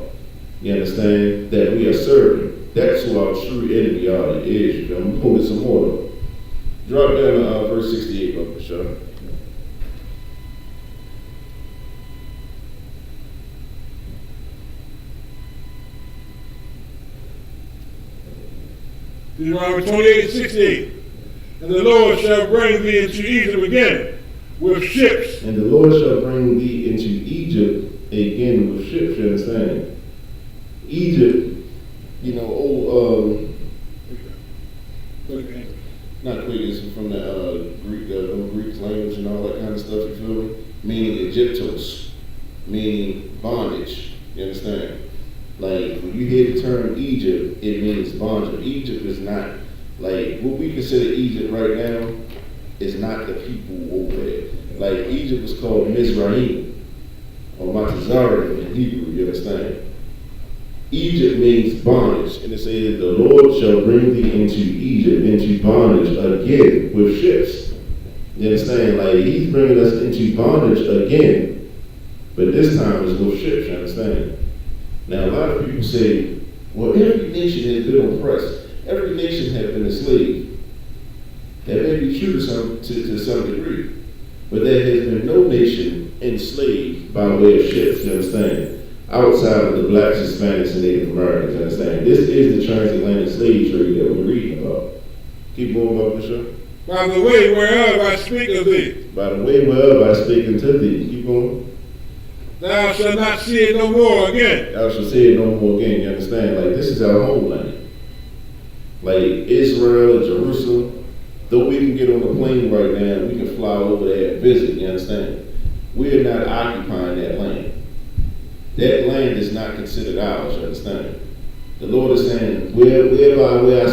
you understand, that we are serving. That's who our true enemy is. I'm pulling some more. Drop down to verse 68, Brother Shaw. Deuteronomy 28:68. And the Lord shall bring thee into Egypt again with ships. And the Lord shall bring thee into Egypt again with ships, you understand? Egypt, not quick, it's from the Greek language and all that kind of stuff, you feel me? Meaning Egyptos, meaning bondage, you understand? Like, when you hear the term Egypt, it means bondage. Egypt is not, like, what we consider Egypt right now is not the people over there. Like, Egypt was called Mizraim, or Matazarim in Hebrew, you understand? Egypt means bondage, and it says, the Lord shall bring thee into Egypt, into bondage again with ships. You understand? Like, he's bringing us into bondage again, but this time it's with ships, you understand? Now, a lot of people say, well, every nation has been oppressed. Every nation has been enslaved. That may be true to some degree, but there has been no nation enslaved by way of ships, you understand? Outside of the blacks, Hispanics, and Native Americans, you understand? This is the transatlantic slave trade that we're reading about. Keep going about the show. By the way whereof I speak of thee. By the way whereof I speak unto thee. Keep going. Thou shalt not see it no more again. Thou shalt see it no more again, you understand? Like, this is our homeland. Like, Israel and Jerusalem, though we can get on a plane right now, we can fly over there and visit, you understand? We are not occupying that land. That land is not considered ours, you understand? The Lord is saying, where I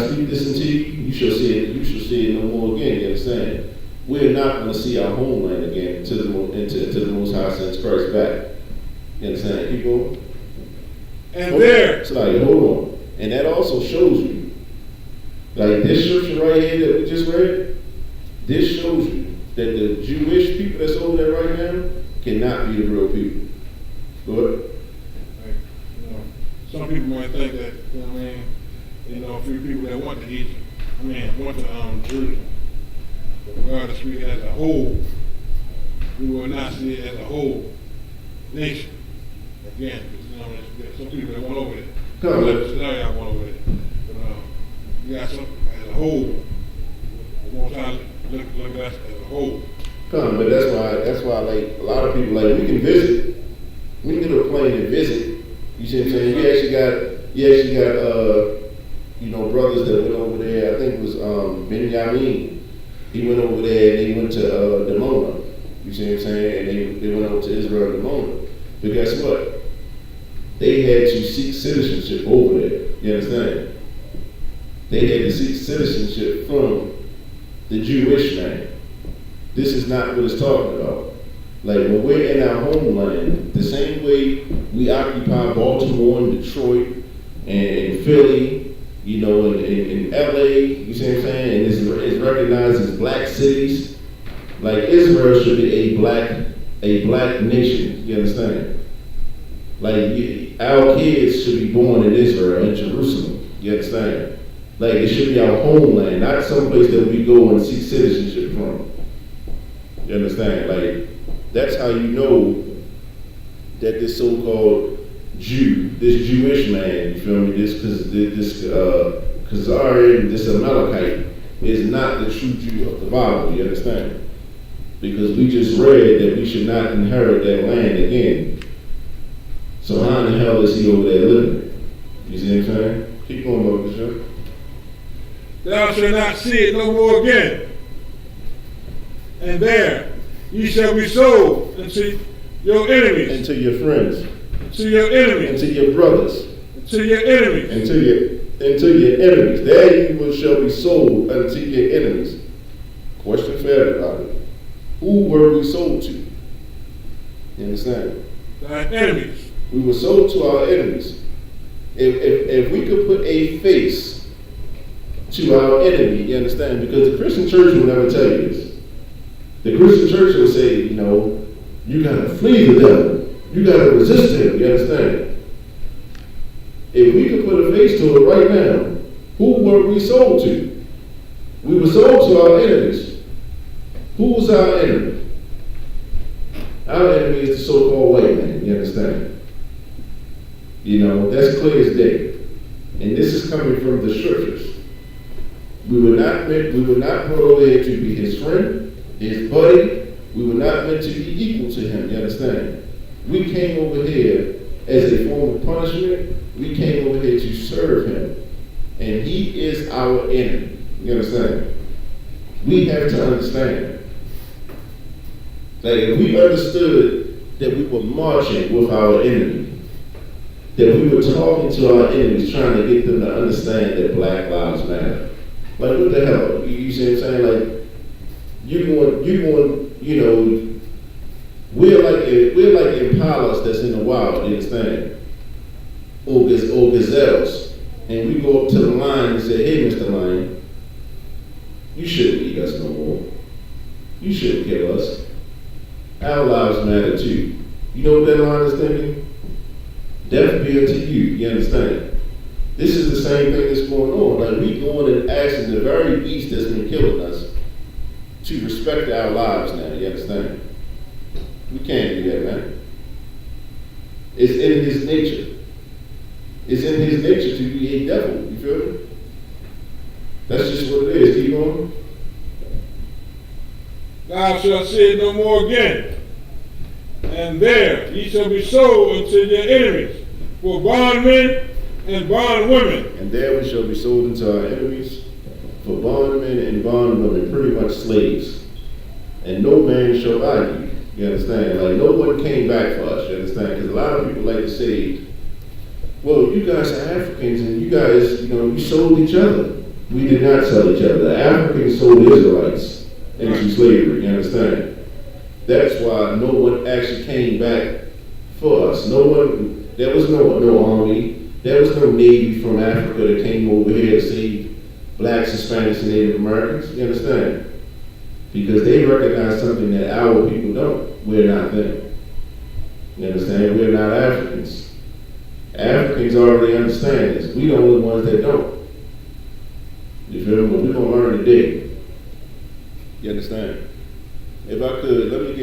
speak this unto you, you shall see it no more again, you understand? We are not going to see our homeland again until the Most High sends Christ back. You understand? Keep going. And there. So like, hold on. And that also shows you, like this scripture right here that we just read, this shows you that the Jewish people that's over there right now cannot be the real people. Go ahead. Some people might think that, a few people that went to Egypt, went to Jerusalem. But God is speaking as a whole. We will not see it as a whole nation. Again, there's some people that went over there. Come on. Scenario went over there. But you got some as a whole. One time look at us as a whole. But that's why like a lot of people, like, we can visit. We can get on a plane and visit. You see what I'm saying? You actually got brothers that went over there. I think it was Benjamin. He went over there and they went to Dimona. You see what I'm saying? And they went over to Israel and Dimona. But guess what? They had to seek citizenship over there. You understand? They had to seek citizenship from the Jewish man. This is not what it's talking about. Like, when we're in our homeland, the same way we occupy Baltimore and Detroit and Philly, in LA, you see what I'm saying? And it's recognized as black cities. Like, Israel should be a black nation, you understand? Like, our kids should be born in Israel, in Jerusalem, you understand? Like, it should be our homeland, not someplace that we go and seek citizenship from. You understand? Like, That's how you know that this so-called Jew, this Jewish man, you feel me, this Khazarian, this Amalekite, is not the true Jew of the Bible, you understand? Because we just read that we should not inherit that land again. So how in the hell is he over there living? You see what I'm saying? Keep going, Brother Bishop. Thou shalt not see it no more again. And there ye shall be sold unto your enemies, And to your friends, to your enemies, and to your brothers, to your enemies. and to your enemies. There you shall be sold unto your enemies. Question for everybody. Who were we sold to? You understand? Thy enemies. We were sold to our enemies. If we could put a face to our enemy, you understand? Because the Christian church will never tell you this. The Christian church will say, you know, you gotta flee the devil. You gotta resist him, you understand? If we could put a face to it right now, who were we sold to? We were sold to our enemies. Who was our enemy? Our enemy is the so-called white man, you understand? You know, that's clear as day. And this is coming from the scriptures. We were not brought over here to be his friend, his buddy. We were not meant to be equal to him, you understand? We came over here as a form of punishment. We came over here to serve him. And he is our enemy, you understand? We have to understand. Like if we understood that we were marching with our enemy, that we were talking to our enemies, trying to get them to understand that Black Lives Matter. Like what the hell? You see what I'm saying? Like you going, you know, we're like impalas that's in the wild, you understand? Or gazelles. And we go up to the lion and say, hey, Mr. Lion, you shouldn't eat us no more. You shouldn't kill us. Our lives matter too. You know what that lion is thinking? Death be unto you, you understand? This is the same thing that's going on. Like we going and asking the very beast that's been killing us to respect our lives now, you understand? We can't do that, man. It's in his nature. It's in his nature to be a devil, you feel me? That's just what it is. Keep going. Thou shalt see it no more again. And there ye shall be sold unto your enemies, for bondmen and bondwomen. And there we shall be sold into our enemies for bondmen and bondwomen, pretty much slaves. And no man shall buy you. You understand? Like no one came back for us, you understand? Because a lot of people like to say, well, you guys are Africans and you guys, you know, you sold each other. We did not sell each other. The Africans sold Israelites into slavery, you understand? That's why no one actually came back for us. No one, there was no army, there was no Navy from Africa that came over here to save blacks, Hispanics, and Native Americans, you understand? Because they recognize something that our people don't. We're not them. You understand? We're not Africans. Africans already understand this. We the only ones that don't. You feel me? We're gonna learn today. You understand? If I could, let me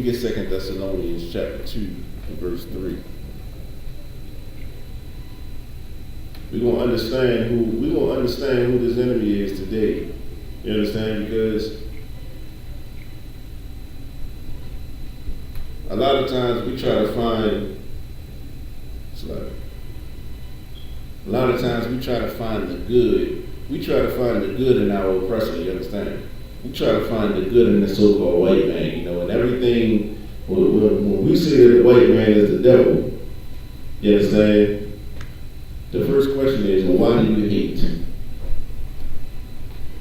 get 2 Thessalonians chapter 2 and verse 3. We're gonna understand who this enemy is today. You understand? Because a lot of times we try to find the good. We try to find the good in our oppressor, you understand? We try to find the good in the so-called white man, you know, and everything, when we say that the white man is the devil, you understand? The first question is, well, why do you hate?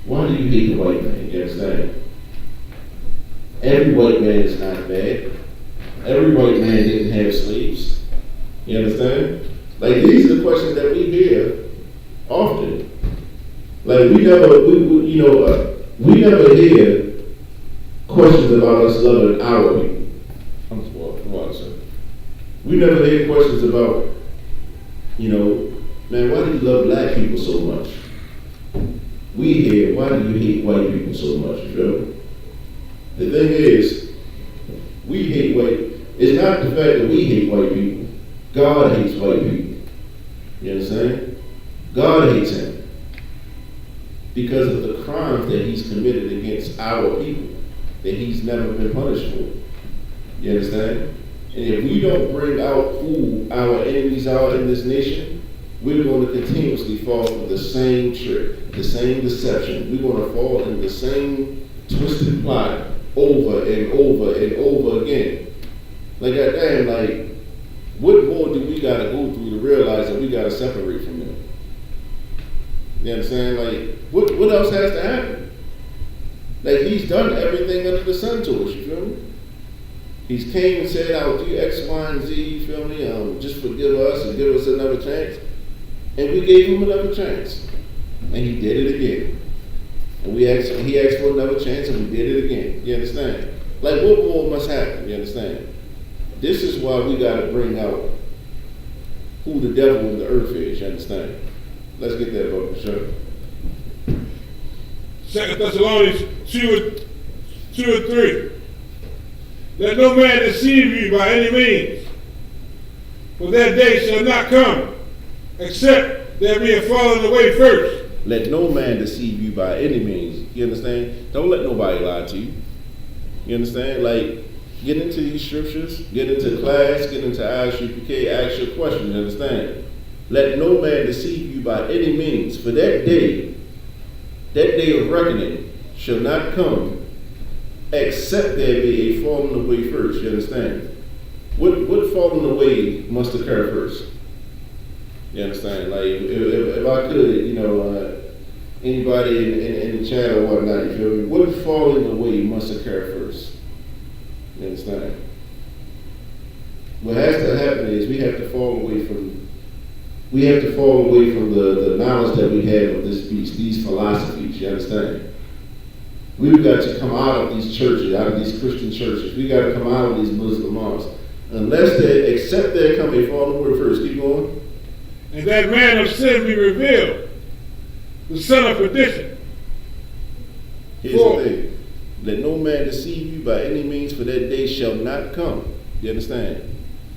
Why do you hate the white man, you understand? Every white man is not bad. Every white man didn't have slaves. You understand? Like these are the questions that we hear often. Like we never hear questions about us loving our people. We never hear questions about, you know, man, why do you love black people so much? We hear, why do you hate white people so much? You feel? The thing is, we hate white. It's not the fact that we hate white people. God hates white people. You understand? God hates him because of the crimes that he's committed against our people that he's never been punished for. You understand? And if we don't bring out who our enemies are in this nation, we're going to continuously fall for the same trick, the same deception. We're going to fall in the same twisted plot over and over and over again. Like, goddamn, like, what more do we got to go through to realize that we got to separate from them? You understand? Like, what else has to happen? Like, he's done everything under the sun to us, you feel me? He's came and said, I'll do X, Y, and Z, you feel me? Just forgive us and give us another chance. And we gave him another chance. And he did it again. And he asked for another chance and we did it again. You understand? Like, what more must happen? You understand? This is why we got to bring out who the devil in the earth is. You understand? Let's get that book, sure. 2 Thessalonians 2 and 3. Let no man deceive you by any means, for that day shall not come, except there be a falling away first. Let no man deceive you by any means. You understand? Don't let nobody lie to you. You understand? Like, get into these scriptures, get into class, get into Isupk, ask your questions, you understand? Let no man deceive you by any means, for that day of reckoning shall not come, except there be a falling away first, you understand? What falling away must occur first? You understand? Like, if I could, you know, anybody in the chat or whatnot, you feel me? What falling away must occur first? You understand? What has to happen is we have to fall away from the knowledge that we have of this beast, these philosophies, you understand? We've got to come out of these churches, out of these Christian churches. We got to come out of these Muslim mosques. Except there come a fallen away first. Keep going. And that man of sin be revealed, the son of perdition. Here's the thing. Let no man deceive you by any means, for that day shall not come. You understand?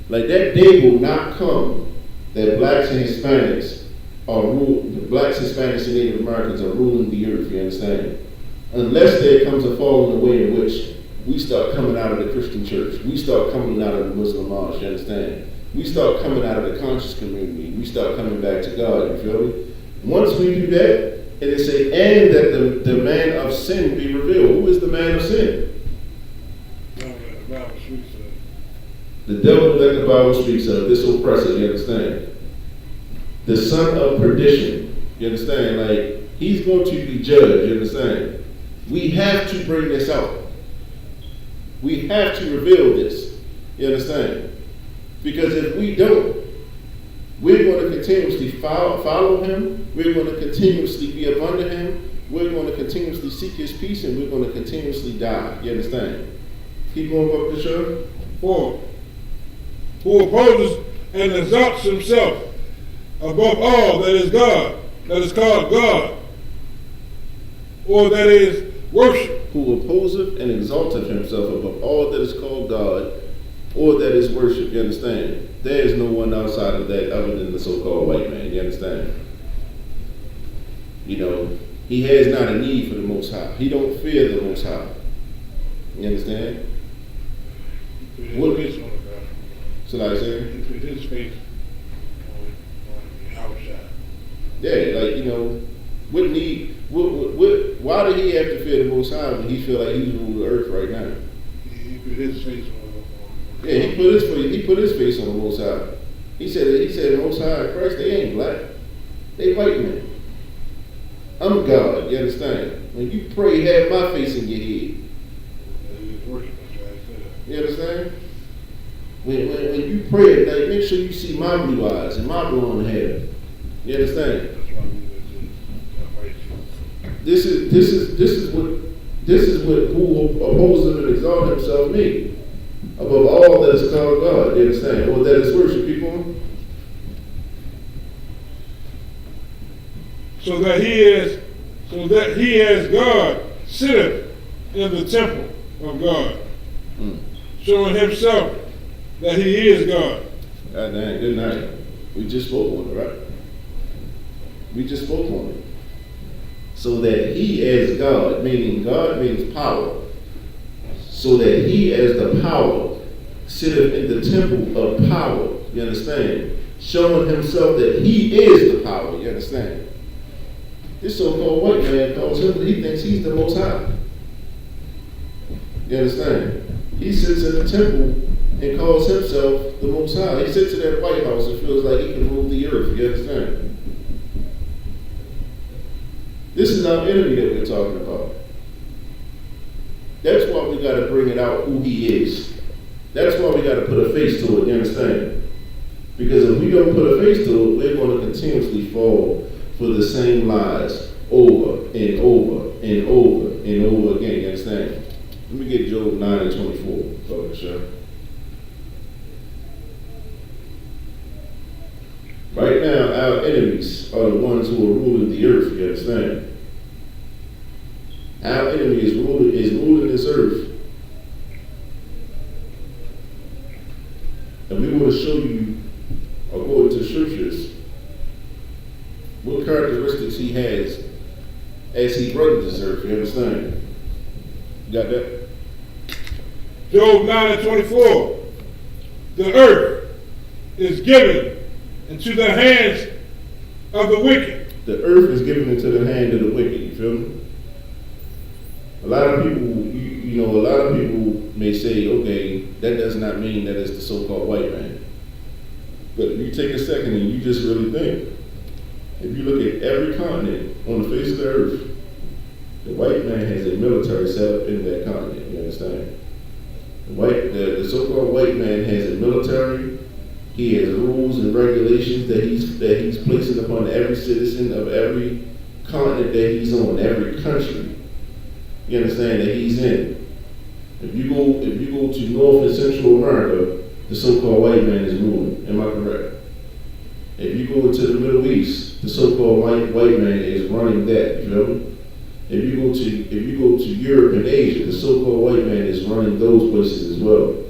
Like, that day will not come that blacks and Hispanics and Native Americans are ruling the earth, you understand? Unless there comes a falling away in which we start coming out of the Christian church, we start coming out of the Muslim mosque, you understand? We start coming out of the conscious community, we start coming back to God, you feel me? Once we do that, and it say, and that the man of sin be revealed. Who is the man of sin? The devil that the Bible speaks of, this oppressor, you understand? The son of perdition, you understand? Like, he's going to be judged, you understand? We have to bring this out. We have to reveal this, you understand? Because if we don't, we're going to continuously follow him. We're going to continuously be up under him. We're going to continuously seek his peace, and we're going to continuously die. You understand? Keep going up the show. 4. Who opposes and exalts himself above all that is God, that is called God, or that is worship. Who opposeth and exalteth himself above all that is called God, or that is worship. You understand? There is no one outside of that other than the so-called white man. You understand? You know, he has not a need for the Most High. He don't fear the Most High. You understand? What? So like I said? He put his face on the outside. Yeah, like, you know, why did he have to fear the Most High when he feel like he's ruling the earth right now? He put his face on. Yeah, he put his face on the Most High. He said the Most High Christ, they ain't black. They white men. I'm God, you understand? When you pray, have my face in your head. You understand? When you pray, like, make sure you see my blue eyes and my blonde hair. You understand? This is what who opposes and exalts himself means. Above all that is called God, you understand? Or that is worship, people. So that he as God sitteth in the temple of God, showing himself that he is God. God dang, good night. We just spoke on it, right? We just spoke on it. So that he as God, meaning God means power, so that he as the power sitteth in the temple of power, you understand? Showing himself that he is the power, you understand? This so-called white man calls him, he thinks he's the most high. You understand? He sits in the temple and calls himself the most high. He sits in that White House and feels like he can rule the earth, you understand? This is our enemy that we're talking about. That's why we gotta bring it out who he is. That's why we gotta put a face to it, you understand? Because if we don't put a face to it, we're gonna continuously fall for the same lies over and over and over and over again, you understand? Let me get Job 9 and 24, Brother Michelle. Right now, our enemies are the ones who are ruling the earth, you understand? Our enemy is ruling this earth. And we want to show you, according to scriptures, what characteristics he has as he runs this earth, you understand? You got that? Job 9 and 24. The earth is given into the hands of the wicked. The earth is given into the hand of the wicked, you feel me? A lot of people, a lot of people may say, okay, that does not mean that it's the so-called white man. But if you take a second and you just really think, if you look at every continent on the face of the earth, the white man has a military set up in that continent, you understand? The so-called white man has a military. He has rules and regulations that he's placing upon every citizen of every continent that he's on, every country. You understand that he's in. If you go to North and Central America, the so-called white man is ruling. Am I correct? If you go into the Middle East, the so-called white man is running that. You feel me? If you go to Europe and Asia, the so-called white man is running those places as well.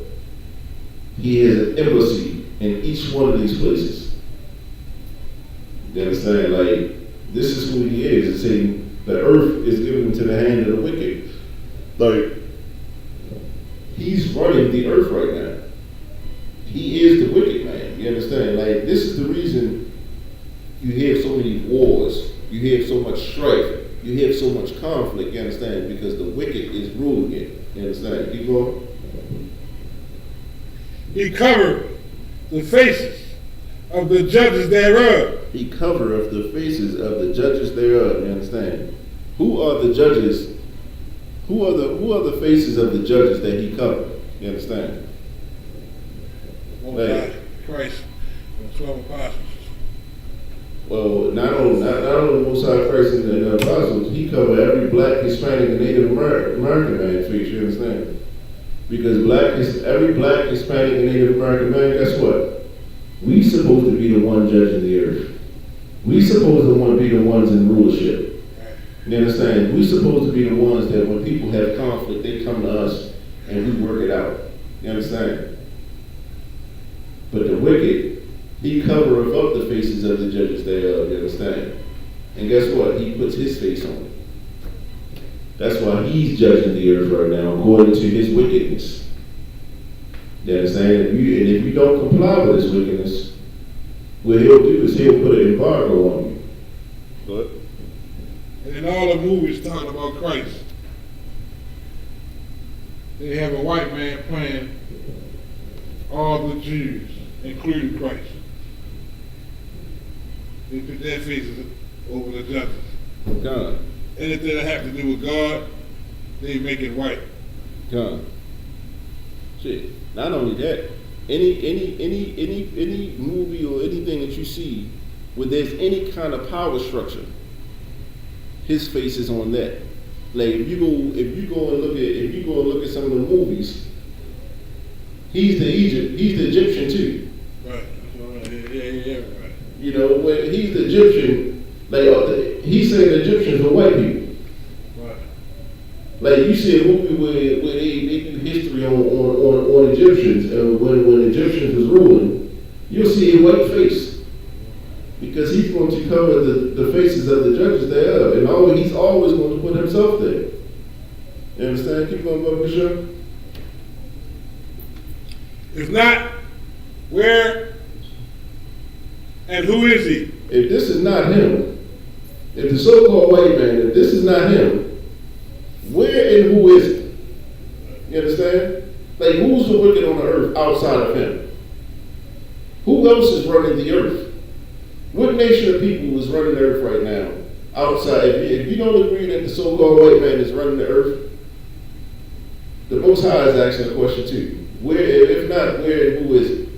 He has an embassy in each one of these places. You understand? Like, this is who he is. It's saying the earth is given into the hand of the wicked. Like, he's running the earth right now. He is the wicked man. You understand? Like, this is the reason you have so many wars. You have so much strife. You have so much conflict. You understand? Because the wicked is ruling it. You understand? Keep going. He covered the faces of the judges thereof. He covereth the faces of the judges thereof. You understand? Who are the judges? Who are the faces of the judges that he covered? You understand? Like, Christ and the 12 apostles. Well, not only the Most High Christ and the apostles, he covered every black, Hispanic, and Native American man face. You understand? Because every black, Hispanic, and Native American man, guess what? We supposed to be the one judging the earth. We supposed to be the ones in rulership. You understand? We supposed to be the ones that when people have conflict, they come to us and we work it out. You understand? But the wicked, he covereth up the faces of the judges thereof. You understand? And guess what? He puts his face on it. That's why he's judging the earth right now according to his wickedness. You understand? And if you don't comply with his wickedness, what he'll do is he'll put an embargo on you. What? And in all the movies talking about Christ, they have a white man playing all the Jews, including Christ. They put their faces over the judges. God. Anything that have to do with God, they make it white. God. Shit. Not only that, any movie or anything that you see where there's any kind of power structure, his face is on that. Like if you go and look at some of the movies, he's the Egyptian too. Right. Yeah, right. You know, when he's the Egyptian, like he said the Egyptians were white people. Right. Like you see a movie where give you history on Egyptians, and when Egyptians was ruling, you'll see a white face. Because he's going to cover the faces of the judges thereof, and he's always going to put himself there. You understand? Keep going, Brother Bishop. If not, where and who is he? If this is not him, if the so-called white man, if this is not him, where and who is it? You understand? Like, who's the wicked on the earth outside of him? Who else is running the earth? What nation of people is running the earth right now outside? If you don't agree that the so-called white man is running the earth, the Most High is asking a question too. Where, if not, where and who is it?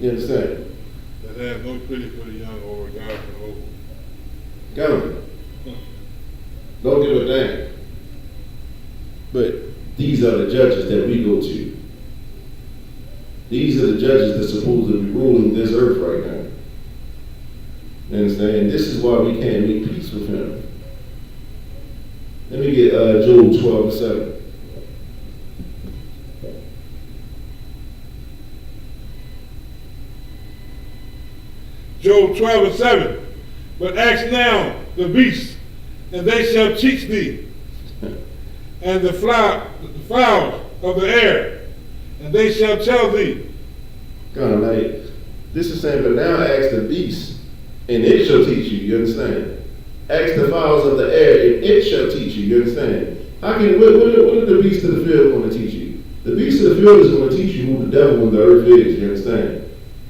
You understand? That has no pity for the young or regard for the old. Government. Don't give a damn. But these are the judges that we go to. These are the judges that's supposed to be ruling this earth right now. You understand? And this is why we can't make peace with him. Let me get Job 12:7. Job 12:7. But ask now the beasts, and they shall teach thee, and the fowls of the air, and they shall tell thee. Kind of like, this is saying, but now ask the beast, and it shall teach you. You understand? Ask the fowls of the air, and it shall teach you. You understand? What are the beasts of the field going to teach you? The beast of the field is going to teach you who the devil in the earth is. You understand?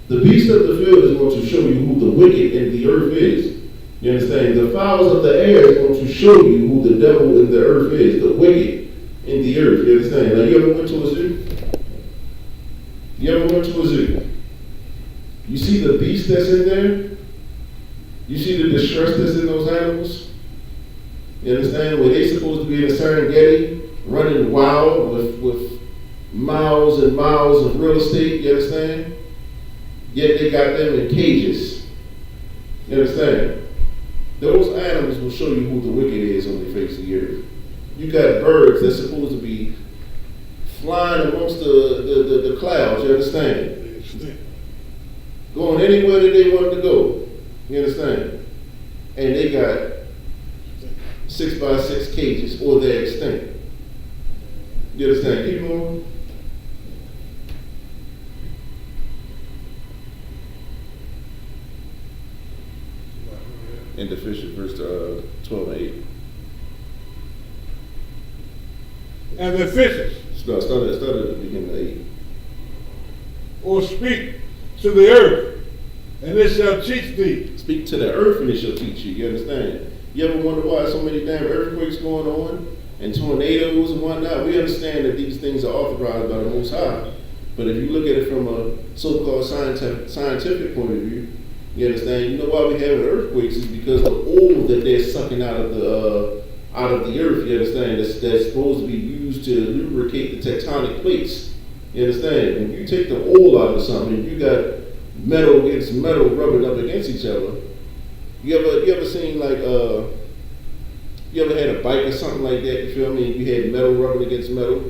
The beast of the field is going to show you who the wicked in the earth is. You understand? The fowls of the air is going to show you who the devil in the earth is, the wicked in the earth. You understand? Like, you ever went to a zoo? You ever went to a zoo? You see the beast that's in there? You see the distress that's in those animals? You understand? Where they supposed to be in a Serengeti, running wild with miles and miles of real estate, you understand? Yet they got them in cages. You understand? Those animals will show you who the wicked is on the face of the earth. You got birds that's supposed to be flying amongst the clouds, you understand? Going anywhere that they want to go. You understand? And they got 6x6 cages, or they're extinct. You understand? Keep going. In the fish, verse 12:8. And the fishes. Start at the beginning of 8. Or speak to the earth, and it shall teach thee. Speak to the earth, and it shall teach you. You understand? You ever wonder why so many damn earthquakes going on, and tornadoes and whatnot? We understand that these things are authorized by the Most High. But if you look at it from a so-called scientific point of view, you understand? You know why we have earthquakes is because the oil that they're sucking out of the earth. You understand? That's supposed to be used to lubricate the tectonic plates. You understand? When you take the oil out of something, you got metal against metal rubbing up against each other. You ever seen like you ever had a bike or something like that? You feel me? You had metal rubbing against metal.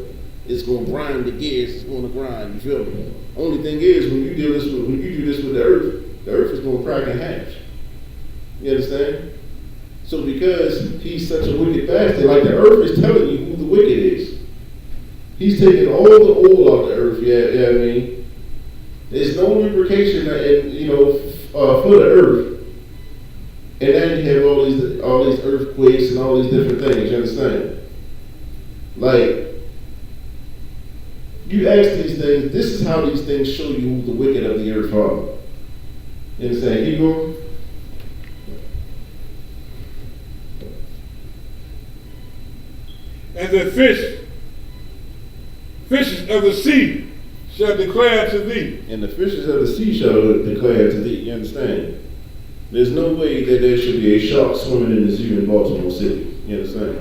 It's gonna grind the gears. It's gonna grind. You feel me? Only thing is when you do this with the earth is gonna crack in half. You understand? So because he's such a wicked bastard, like the earth is telling you who the wicked is. He's taking all the oil out of the earth. Yeah, I mean, there's no lubrication, for the earth, and then you have all these earthquakes and all these different things. You understand? Like, you ask these things. This is how these things show you who the wicked of the earth are. You understand? Keep going. And the fishes of the sea shall declare to thee. And the fishes of the sea shall declare to thee. You understand? There's no way that there should be a shark swimming in the zoo in Baltimore City. You understand?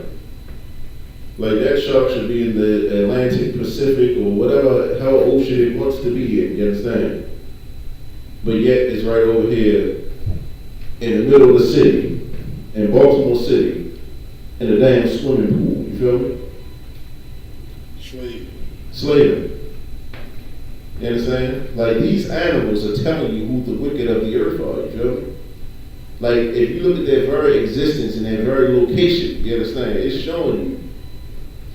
Like, that shark should be in the Atlantic, Pacific, or whatever hell ocean it wants to be in. You understand? But yet it's right over here in the middle of the city, in Baltimore City, in a damn swimming pool. You feel me? Slave. Slavery. You understand? Like, these animals are telling you who the wicked of the earth are, you feel me? Like, if you look at their very existence and their very location, you understand? It's showing you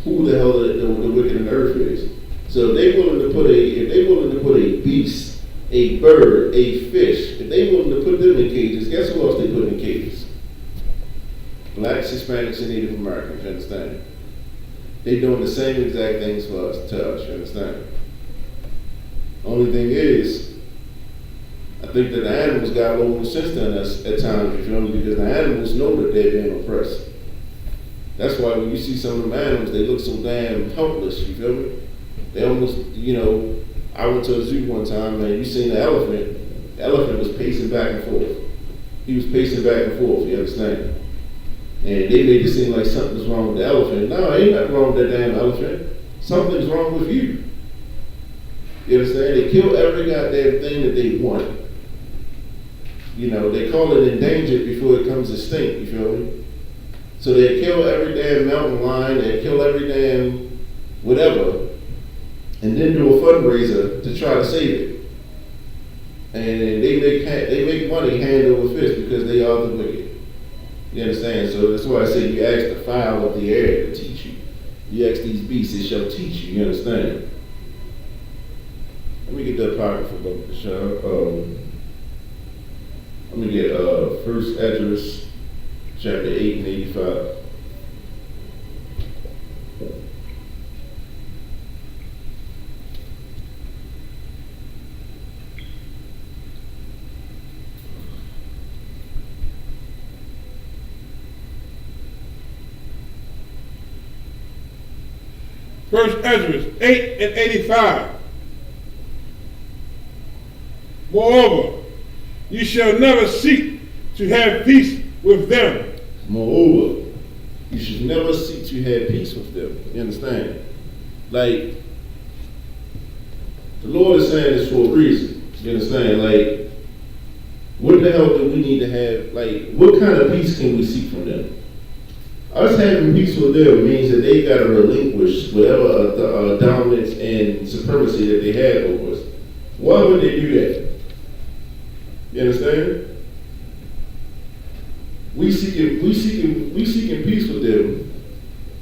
who the hell the wicked in the earth is. So if they're willing to put a beast, a bird, a fish, if they're willing to put them in cages, guess who else they put in cages? Blacks, Hispanics, and Native Americans, you understand? They're doing the same exact things to us, you understand? Only thing is, I think that the animals got a little more sense than us at times, you feel me? Because the animals know that they're being oppressed. That's why when you see some of them animals, they look so damn helpless, you feel me? They almost, I went to a zoo one time, man, you seen the elephant. The elephant was pacing back and forth. He was pacing back and forth, you understand? And they made it seem like something's wrong with the elephant. No, ain't nothing wrong with that damn elephant. Something's wrong with you. You understand? They kill every goddamn thing that they want. They call it endangered before it comes extinct, you feel me? So they kill every damn mountain lion, they kill every damn whatever, and then do a fundraiser to try to save it. And they make money hand over fist because they are the wicked. You understand? So that's why I say you ask the fowl of the air to teach you. You ask these beasts, it shall teach you. You understand? Let me get the apocryphal book, Sean. Let me get 1 Esdras, chapter 8 and 85. First Esdras 8 and 85. Moreover, you shall never seek to have peace with them. Moreover, you should never seek to have peace with them. You understand? Like, the Lord is saying this for a reason. You understand? Like, what the hell do we need to have? Like, what kind of peace can we seek from them? Us having peace with them means that they got to relinquish whatever dominance and supremacy that they had over us. Why would they do that? You understand? We seeking peace with them,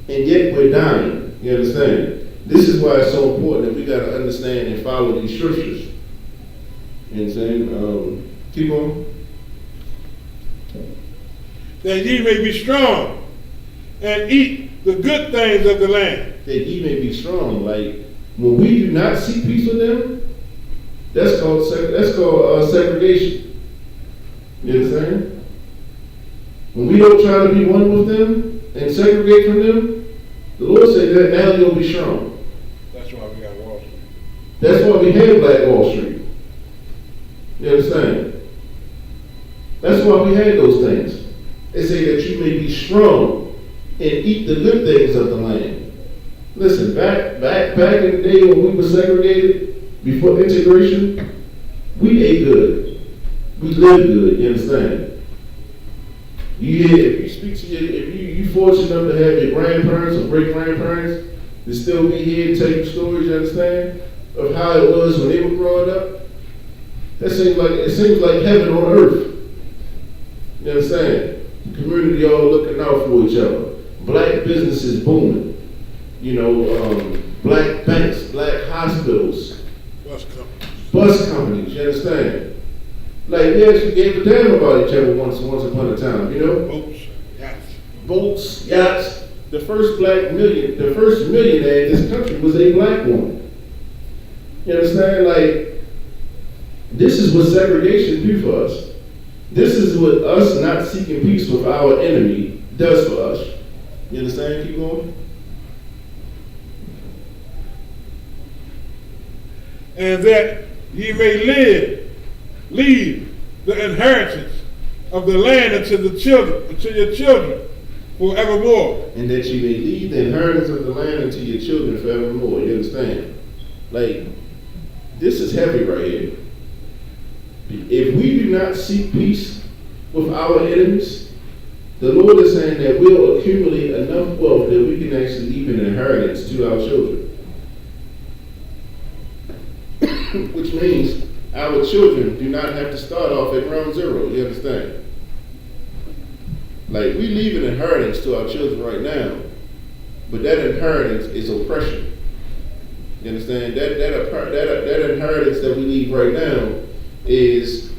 and yet we're dying. You understand? This is why it's so important that we got to understand and follow these scriptures. You understand? Keep on. That ye may be strong and eat the good things of the land. That ye may be strong. Like, when we do not seek peace with them, that's called segregation. You understand? When we don't try to be one with them and segregate from them, the Lord said that now you'll be strong. That's why we got Wall Street. That's why we had Black Wall Street. You understand? That's why we had those things. They say that you may be strong and eat the good things of the land. Listen, back in the day when we were segregated, before integration, we ate good. We lived good, you understand? If you fortunate enough to have your grandparents or great grandparents to still be here and tell you stories, you understand, of how it was when they were growing up, it seems like heaven on earth. You understand? The community all looking out for each other. Black businesses booming. Black banks, black hospitals, bus companies, you understand? Like, we actually gave a damn about each other once upon a time, Boats, yachts. The first millionaire in this country was a black woman. You understand? Like, this is what segregation do for us. This is what us not seeking peace with our enemy does for us. You understand? Keep going. And that ye may leave the inheritance of the land unto your children forevermore. And that you may leave the inheritance of the land unto your children forevermore. You understand? Like, this is heavy right here. If we do not seek peace with our enemies, the Lord is saying that we'll accumulate enough wealth that we can actually leave an inheritance to our children. which means our children do not have to start off at ground zero. You understand? Like, we leave an inheritance to our children right now, but that inheritance is oppression. You understand? That inheritance that we leave right now is,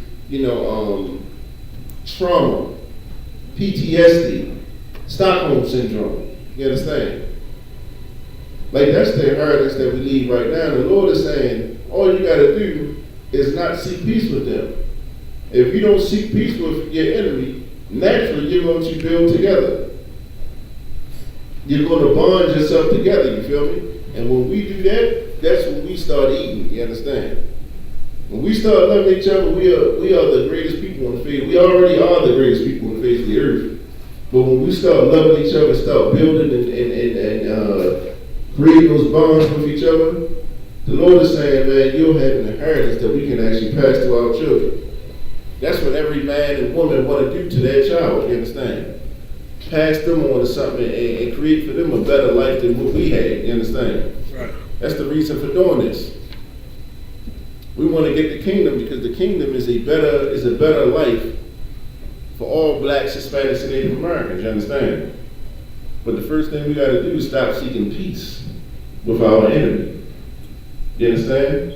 trauma, PTSD, Stockholm syndrome. You understand? Like, that's the inheritance that we leave right now. The Lord is saying, all you got to do is not seek peace with them. If you don't seek peace with your enemy, naturally you're going to build together. You're going to bond yourself together, you feel me? And when we do that, that's when we start eating, you understand? When we start loving each other, we are the greatest people on the face. We already are the greatest people on the face of the earth. But when we start loving each other, start building and creating those bonds with each other, the Lord is saying, man, you'll have an inheritance that we can actually pass to our children. That's what every man and woman want to do to their child, you understand? Pass them on to something and create for them a better life than what we had, you understand? Right. That's the reason for doing this. We want to get the kingdom because the kingdom is a better life for all blacks, Hispanics, and Native Americans, you understand? But the first thing we got to do is stop seeking peace with our enemy. You understand?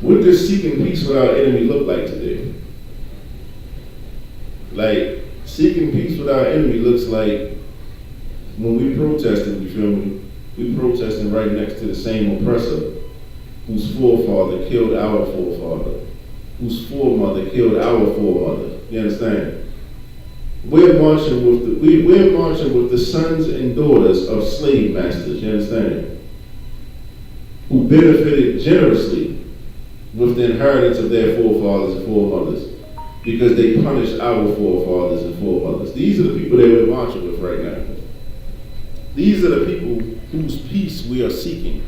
What does seeking peace with our enemy look like today? Like, seeking peace with our enemy looks like when we protesting, you feel me? We protesting right next to the same oppressor whose forefather killed our forefather, whose foremother killed our foremother. You understand? We're marching with the sons and daughters of slave masters, you understand? Who benefited generously with the inheritance of their forefathers and foremothers because they punished our forefathers and foremothers. These are the people that we're marching with right now. These are the people whose peace we are seeking.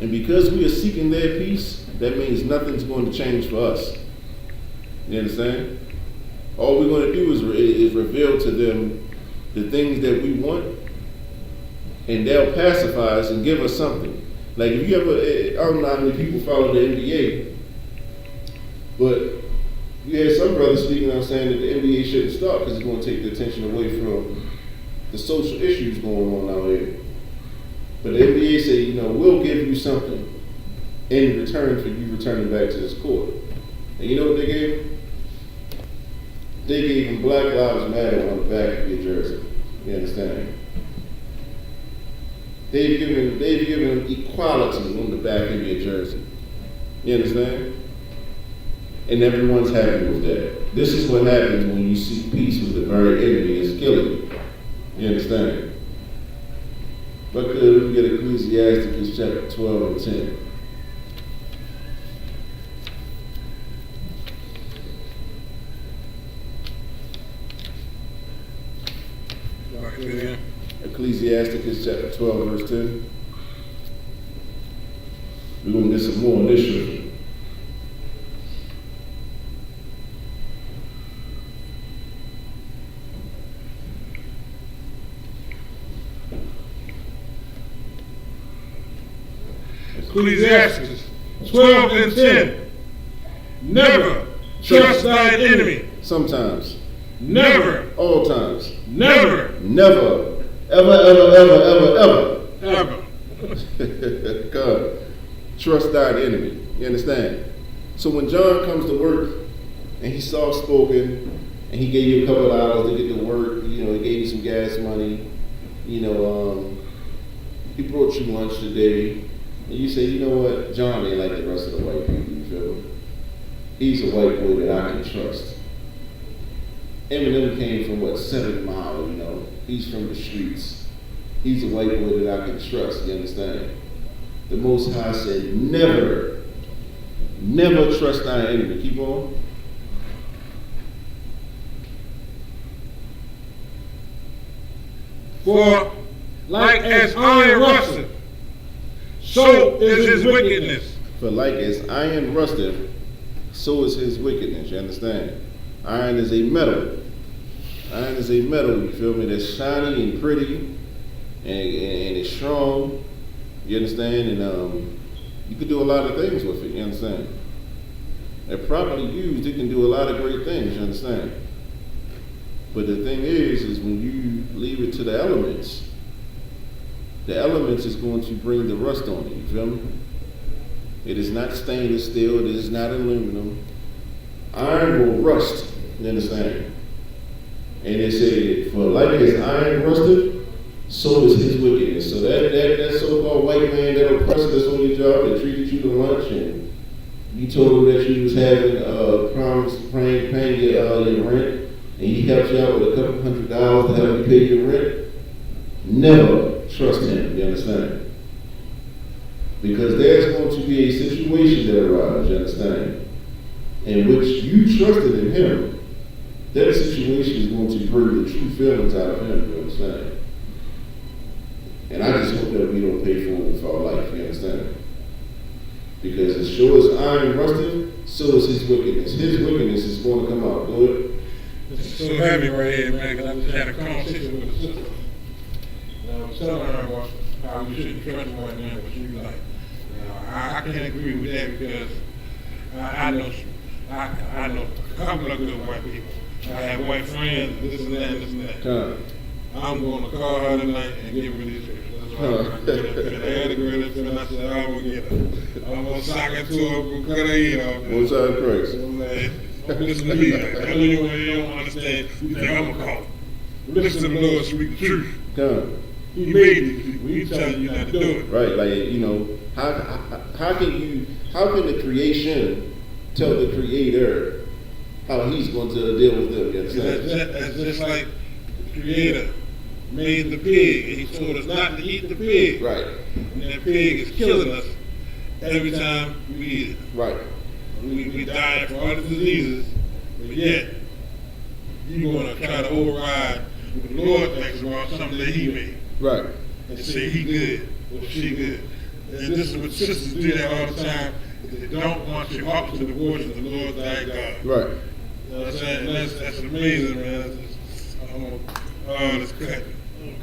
And because we are seeking their peace, that means nothing's going to change for us. You understand? All we're going to do is reveal to them the things that we want, and they'll pacify us and give us something. Like, if you ever, I don't know how many people follow the NBA, but you had some brothers speaking out saying that the NBA shouldn't start because it's going to take the attention away from the social issues going on out here. But the NBA say, we'll give you something in return for you returning back to this court. And you know what they gave him? They gave him Black Lives Matter on the back of your jersey. You understand? They've given him equality on the back of your jersey. You understand? And everyone's happy with that. This is what happens when you seek peace with the very enemy is killing you. You understand? But could we get Ecclesiastes chapter 12 and 10? Ecclesiastes chapter 12 verse 10. We're going to get some more on this scripture. Ecclesiastes 12 and 10. Never trust thine enemy. Sometimes. Never. All times. Never. Never. Ever. Ever. God. Trust thine enemy. You understand? So when John comes to work and he's soft spoken and he gave you a couple of hours to get to work, he gave you some gas money, he brought you lunch today. And you say, you know what, John ain't like the rest of the white people, you feel me? He's a white boy that I can trust. Eminem came from 7 Mile, he's from the streets. He's a white boy that I can trust, you understand? The Most High said, never trust thy enemy. Keep on. For like as iron rusteth, so is his wickedness. For like as iron rusteth, so is his wickedness. You understand? Iron is a metal. Iron is a metal, you feel me, that's shiny and pretty and it's strong. You understand? And you can do a lot of things with it, you understand? And properly used, it can do a lot of great things, you understand? But the thing is when you leave it to the elements is going to bring the rust on it, you feel me? It is not stainless steel, it is not aluminum. Iron will rust, you understand? And they say, for like as iron rusted, so is his wickedness. So that so-called white man that oppressed us on your job, that treated you to lunch, and you told him that you was having promise paying your rent, and he helped you out with a couple $100 to help you pay your rent, never trust him, you understand? Because there's going to be a situation that arises, you understand, in which you trusted in him. That situation is going to bring the true feelings out of him, you understand? And I just hope that we don't pay for it with our life, you understand? Because as sure as iron rusted, so is his wickedness. His wickedness is going to come out good. This is so heavy right here, man, because I just had a conversation with a sister. And I was telling her about how we shouldn't trust white man, but she was like, I can't agree with that because I know a couple of good white people. I have white friends, this and that. I'm going to call her tonight and give her these pictures. That's why I'm going to get her. I had a girl that and I said, I'm going to get her. I'm going to sock her to her, I'm going to cut her head off. One side Christ. Listen to me. I know you don't understand. You think I'm going to call. Listen to the Lord speak the truth. He made these people. He's telling you not to do it. Right, like, you know, how can the creation tell the creator how he's going to deal with them? You understand? That's just like the creator made the pig and he told us not to eat the pig. Right. And that pig is killing us every time we eat it. Right. We die from all the diseases, but yet you want to try to override what the Lord thinks about something that he made. Right. And say he good or she good. And this is what sisters do that all the time. They don't want you up to the voice of the Lord thy God. Right. You know what I'm saying? That's amazing, man. Oh, that's cut.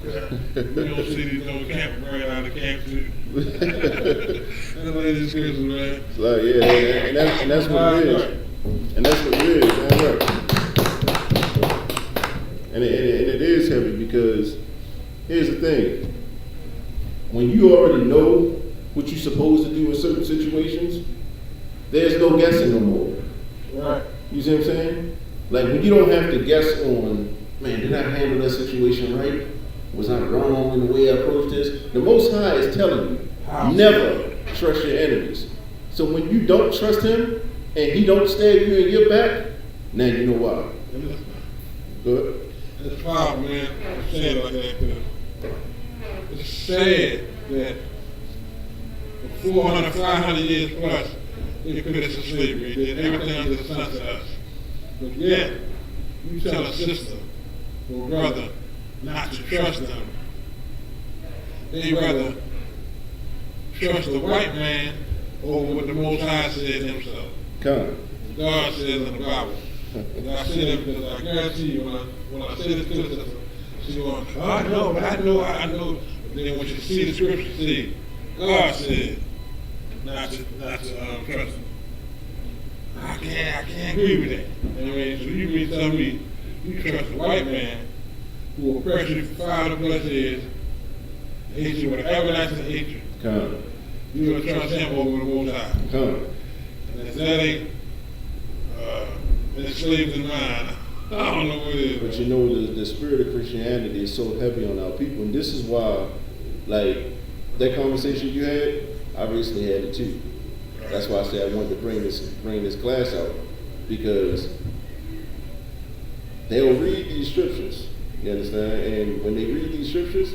You don't see these no camp right out of camp too. That's like this Christmas, man. It's like, yeah, and that's what it is. And that's what it is, man. Right. And it is heavy because here's the thing. When you already know what you're supposed to do in certain situations, there's no guessing no more. Right. You see what I'm saying? Like when you don't have to guess on, man, did I handle that situation right? Was I wrong in the way I approached this? The Most High is telling you, never trust your enemies. So when you don't trust him and he don't stab you in your back, now you know why. Good. It's wild, man. I'm saying it like that because it's sad that for 400, 500 years plus, they put us in slavery. They did everything under the sun to us. But yet, you tell a sister or brother not to trust them. They rather trust the white man over what the Most High said himself. Come. God says in the Bible. And I say that because I guarantee you, when I say this to the sister, she's going, oh, I know. But then when she see the scripture, see, God said not to trust him. I can't agree with that. I mean, so you mean tell me you trust a white man who will oppress you for 500 plus years, hate you with everlasting hatred. Come. You will trust him over the Most High. Come. And if that ain't enslaved in mind, I don't know what it is. But you know, the spirit of Christianity is so heavy on our people, and this is why, like, that conversation you had, I recently had it too. That's why I said I wanted to bring this class out, because they'll read these scriptures, you understand? And when they read these scriptures,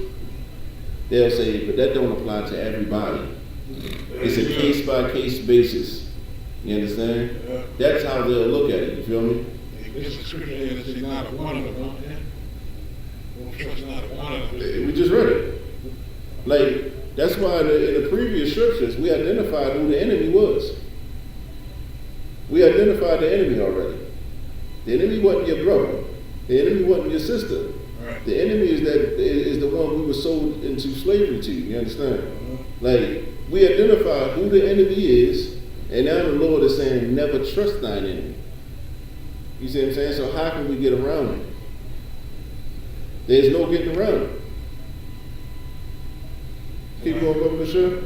they'll say, but that don't apply to everybody. It's a case-by-case basis. You understand? Yeah. That's how they'll look at it, you feel me? There's a scripture here that says not a one of them, don't you? Don't trust not a one of them. We just read it. Like, that's why in the previous scriptures, we identified who the enemy was. We identified the enemy already. The enemy wasn't your brother. The enemy wasn't your sister. Right. The enemy is the one we were sold into slavery to. You understand? Like, we identify who the enemy is, and now the Lord is saying, never trust thine enemy. You see what I'm saying? So how can we get around it? There's no getting around it. Keep going, Brother Michelle.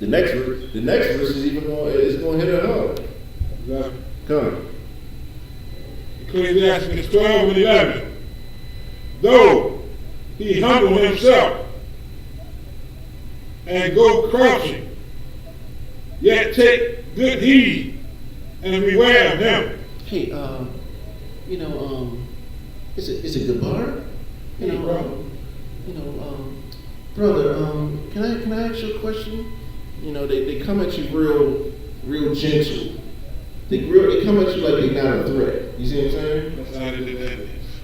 The next verse is even more, it's going to hit it hard. Exactly. Come. Ecclesiastes 12 and 11. Though he humble himself and go crouching, yet take good heed and beware of him. Hey, is it Gabar? Brother, can I ask you a question? You know, they come at you real gentle. They come at you like they're not a threat. You see what I'm saying? That's how they did that.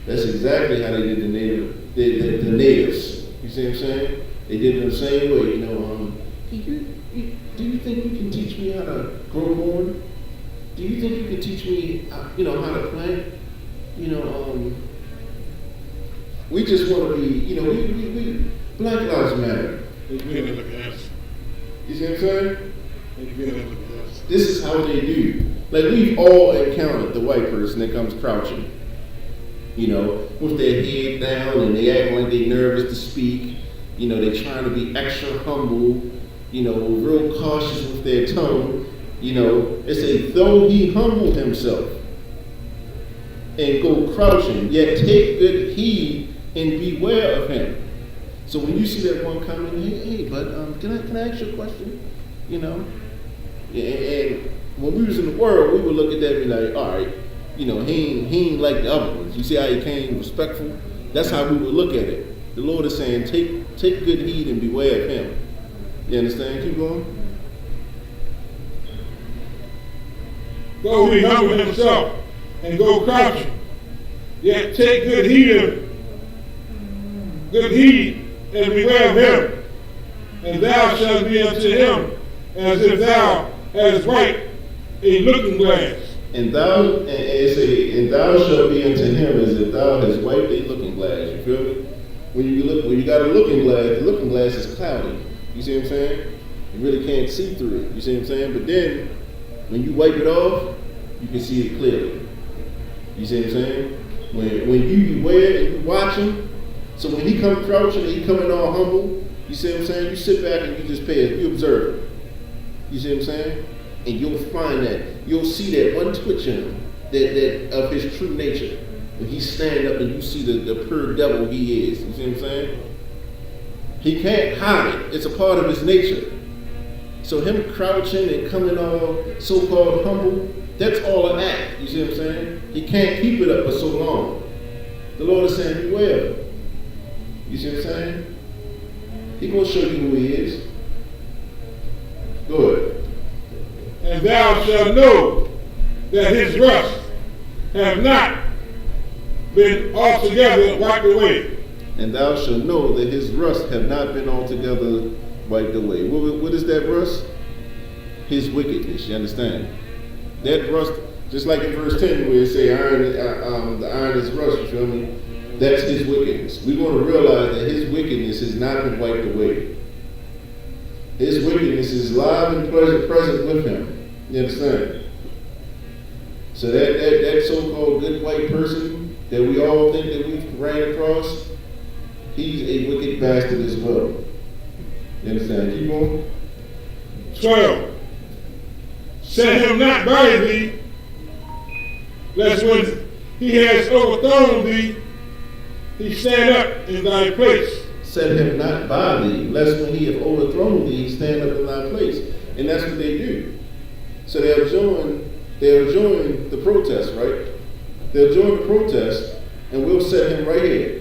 That's exactly how they did the natives. You see what I'm saying? They did it the same way. You know, do you think you can teach me how to grow corn? Do you think you can teach me, how to plant? We just want to be, we Black Lives Matter. They really look at us. You see what I'm saying? They really look at us. This is how they do. Like, we've all encountered the white person that comes crouching, with their head down, and they act like they're nervous to speak. They're trying to be extra humble, real cautious with their tongue. It's a though he humbled himself and go crouching, yet take good heed and beware of him. So when you see that one coming, hey, bud, can I ask you a question? And when we was in the world, we would look at that and be like, all right, he ain't like the other ones. You see how he came respectful? That's how we would look at it. The Lord is saying, take good heed and beware of him. You understand? Keep going. Though he humble himself and go crouching, yet take good heed and beware of him, and thou shalt be unto him as if thou hadst white a looking glass. And thou shalt be unto him as if thou hast wiped a looking glass. You feel me? When you got a looking glass, the looking glass is cloudy. You see what I'm saying? You really can't see through it. You see what I'm saying? But then, when you wipe it off, you can see it clearly. You see what I'm saying? When you beware and you watch him, so when he come crouching and he coming all humble, you see what I'm saying? You sit back and you just you observe him. You see what I'm saying? And you'll find that, you'll see that one twitch in him, that of his true nature. When he stand up and you see the pure devil he is. You see what I'm saying? He can't hide it. It's a part of his nature. So him crouching and coming all so-called humble, that's all an act. You see what I'm saying? He can't keep it up for so long. The Lord is saying, beware. You see what I'm saying? He gonna show you who he is. Go ahead. And thou shalt know that his rust have not been altogether wiped away. And thou shalt know that his rust have not been altogether wiped away. What is that rust? His wickedness, you understand? That rust, just like in verse 10 where it say the iron is rust, you feel me? That's his wickedness. We're going to realize that his wickedness has not been wiped away. His wickedness is live and present with him. You understand? So that so-called good white person that we all think that we've ran across, he's a wicked bastard as well. You understand? Keep on. 12. Set him not by thee, lest when he has overthrown thee, he stand up in thy place. Set him not by thee, lest when he have overthrown thee, he stand up in thy place. And that's what they do. So they'll join the protest, right? They'll join the protest, and we'll set him right here.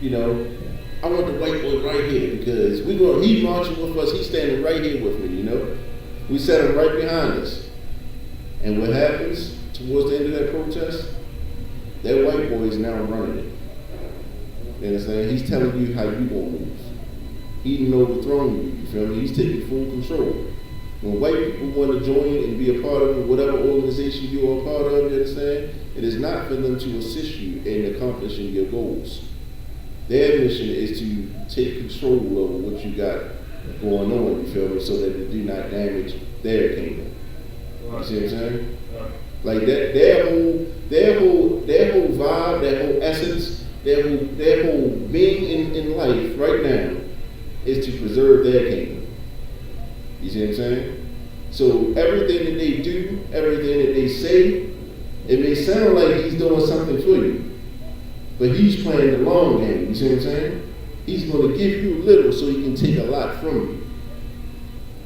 I want the white boy right here because he's marching with us, he's standing right here with me, We set him right behind us. And what happens towards the end of that protest? That white boy is now running it. You understand? He's telling you how you gonna move. He didn't overthrow you feel me? He's taking full control. When white people want to join and be a part of whatever organization you are a part of, you understand? It is not for them to assist you in accomplishing your goals. Their mission is to take control over what you got going on, you feel me, so that it do not damage their kingdom. You see what I'm saying? Like that, their whole vibe, their whole essence, their whole being in life right now is to preserve their kingdom. You see what I'm saying? So everything that they do, everything that they say, it may sound like he's doing something for you, but he's playing the long game. You see what I'm saying? He's going to give you a little so he can take a lot from you.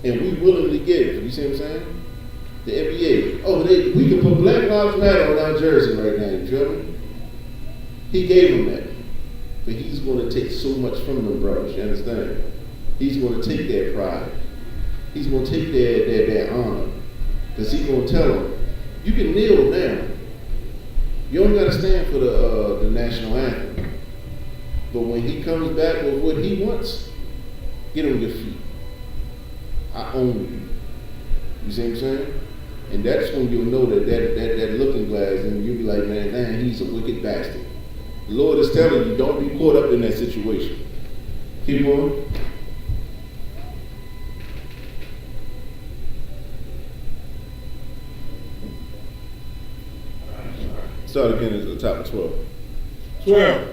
And we willingly give. You see what I'm saying? The NBA, we can put Black Lives Matter on our jersey right now, you feel me? He gave them that. But he's going to take so much from them, brothers, you understand? He's going to take their pride. He's going to take their honor. Because he's going to tell them, you can kneel now. You don't got to stand for the national anthem. But when he comes back with what he wants, get on your feet. I own you. You see what I'm saying? And that's when you'll know that looking glass, and you'll be like, man, he's a wicked bastard. The Lord is telling you, don't be caught up in that situation. Keep on. Start again at the top of 12. 12.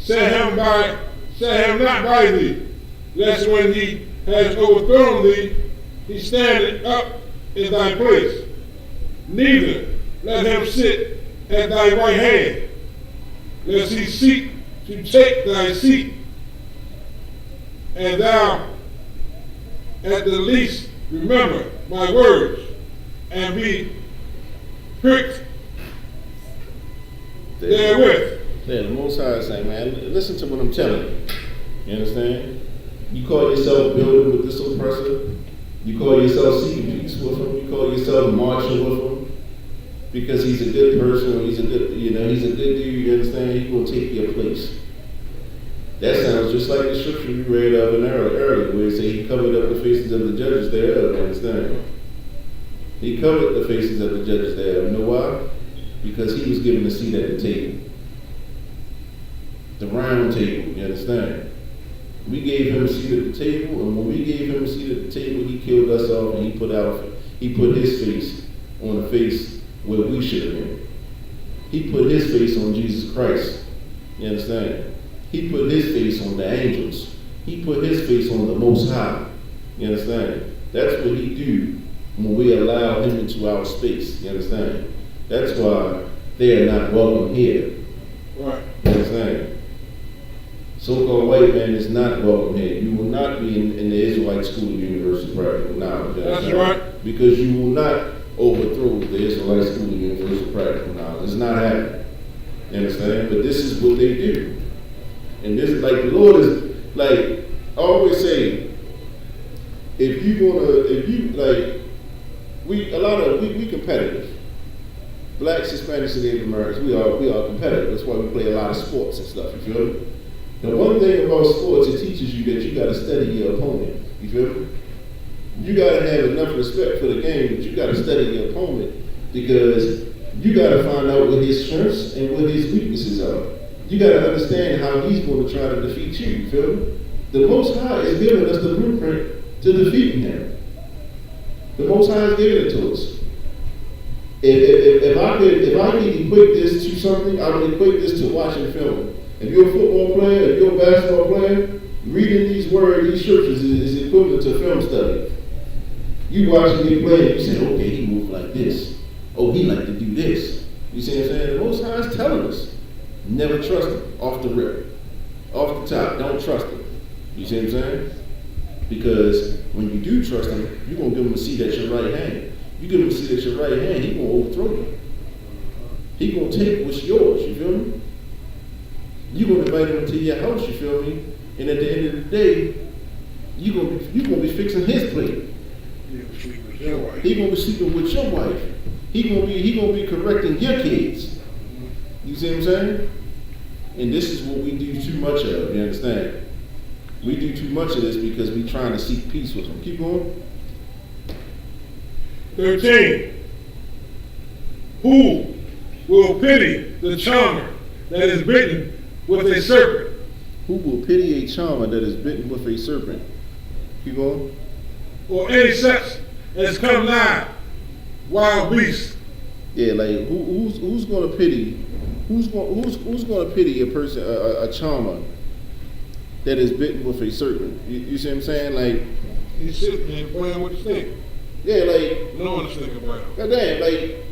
Set him not by thee, lest when he has overthrown thee, he standeth up in thy place. Neither let him sit at thy right hand, lest he seek to take thy seat, and thou at the least remember my words, and be pricked therewith. Yeah, the Most High is saying, man, listen to what I'm telling you. You understand? You call yourself building with this oppressor. You call yourself seeking peace with him. You call yourself marching with him. Because he's a good person, or he's a good dude, you understand? He's going to take your place. That sounds just like the scripture we read of earlier, where it said he covered up the faces of the judges thereof, you understand? He covered the faces of the judges thereof. You know why? Because he was given a seat at the table. The round table, you understand? We gave him a seat at the table, and when we gave him a seat at the table, he killed us off, and he put his face on the face where we should have been. He put his face on Jesus Christ. You understand? He put his face on the angels. He put his face on the Most High. You understand? That's what he do when we allow him into our space. You understand? That's why they are not welcome here. Right. You understand? So-called white man is not welcome here. You will not be in the Israelite School of Universal Practical Knowledge. That's right. Because you will not overthrow the Israelite School of Universal Practical Knowledge. It's not happening. You understand? But this is what they do. And this is like the Lord is like, I always say, we competitive. Blacks, Hispanics, and Native Americans, we are competitive. That's why we play a lot of sports and stuff, you feel me? The one thing about sports, it teaches you that you gotta study your opponent, you feel me? You gotta have enough respect for the game, but you gotta study your opponent, because you gotta find out what his strengths and what his weaknesses are. You gotta understand how he's gonna try to defeat you feel me? The Most High is giving us the blueprint to defeating him. The Most High is giving it to us. If I can equate this to something, I would equate this to watching film. If you're a football player, if you're a basketball player, reading these words, these scriptures is equivalent to film study. You watch him get played, you say, okay, he moved like this. Oh, he like to do this. You see what I'm saying? The Most High is telling us, never trust him off the rip. Off the top, don't trust him. You see what I'm saying? Because when you do trust him, you're going to give him a seat at your right hand. You give him a seat at your right hand, he's going to overthrow you. He's going to take what's yours, you feel me? You're going to invite him to your house, you feel me? And at the end of the day, you're going to be fixing his plate. He's going to sleep with your wife. He's going to be sleeping with your wife. He's going to be correcting your kids. You see what I'm saying? And this is what we do too much of, you understand? We do too much of this because we're trying to seek peace with him. Keep going. 13. Who will pity the charmer that is bitten with a serpent, Who will pity a charmer that is bitten with a serpent? Keep going. Or any such as come nigh wild beasts. Yeah, like who's gonna pity? Who's gonna pity a person, a charmer that is bitten with a serpent? You see what I'm saying? Like, He's sitting there playing with the snake. yeah, like, Knowing the snake about him. goddamn, like,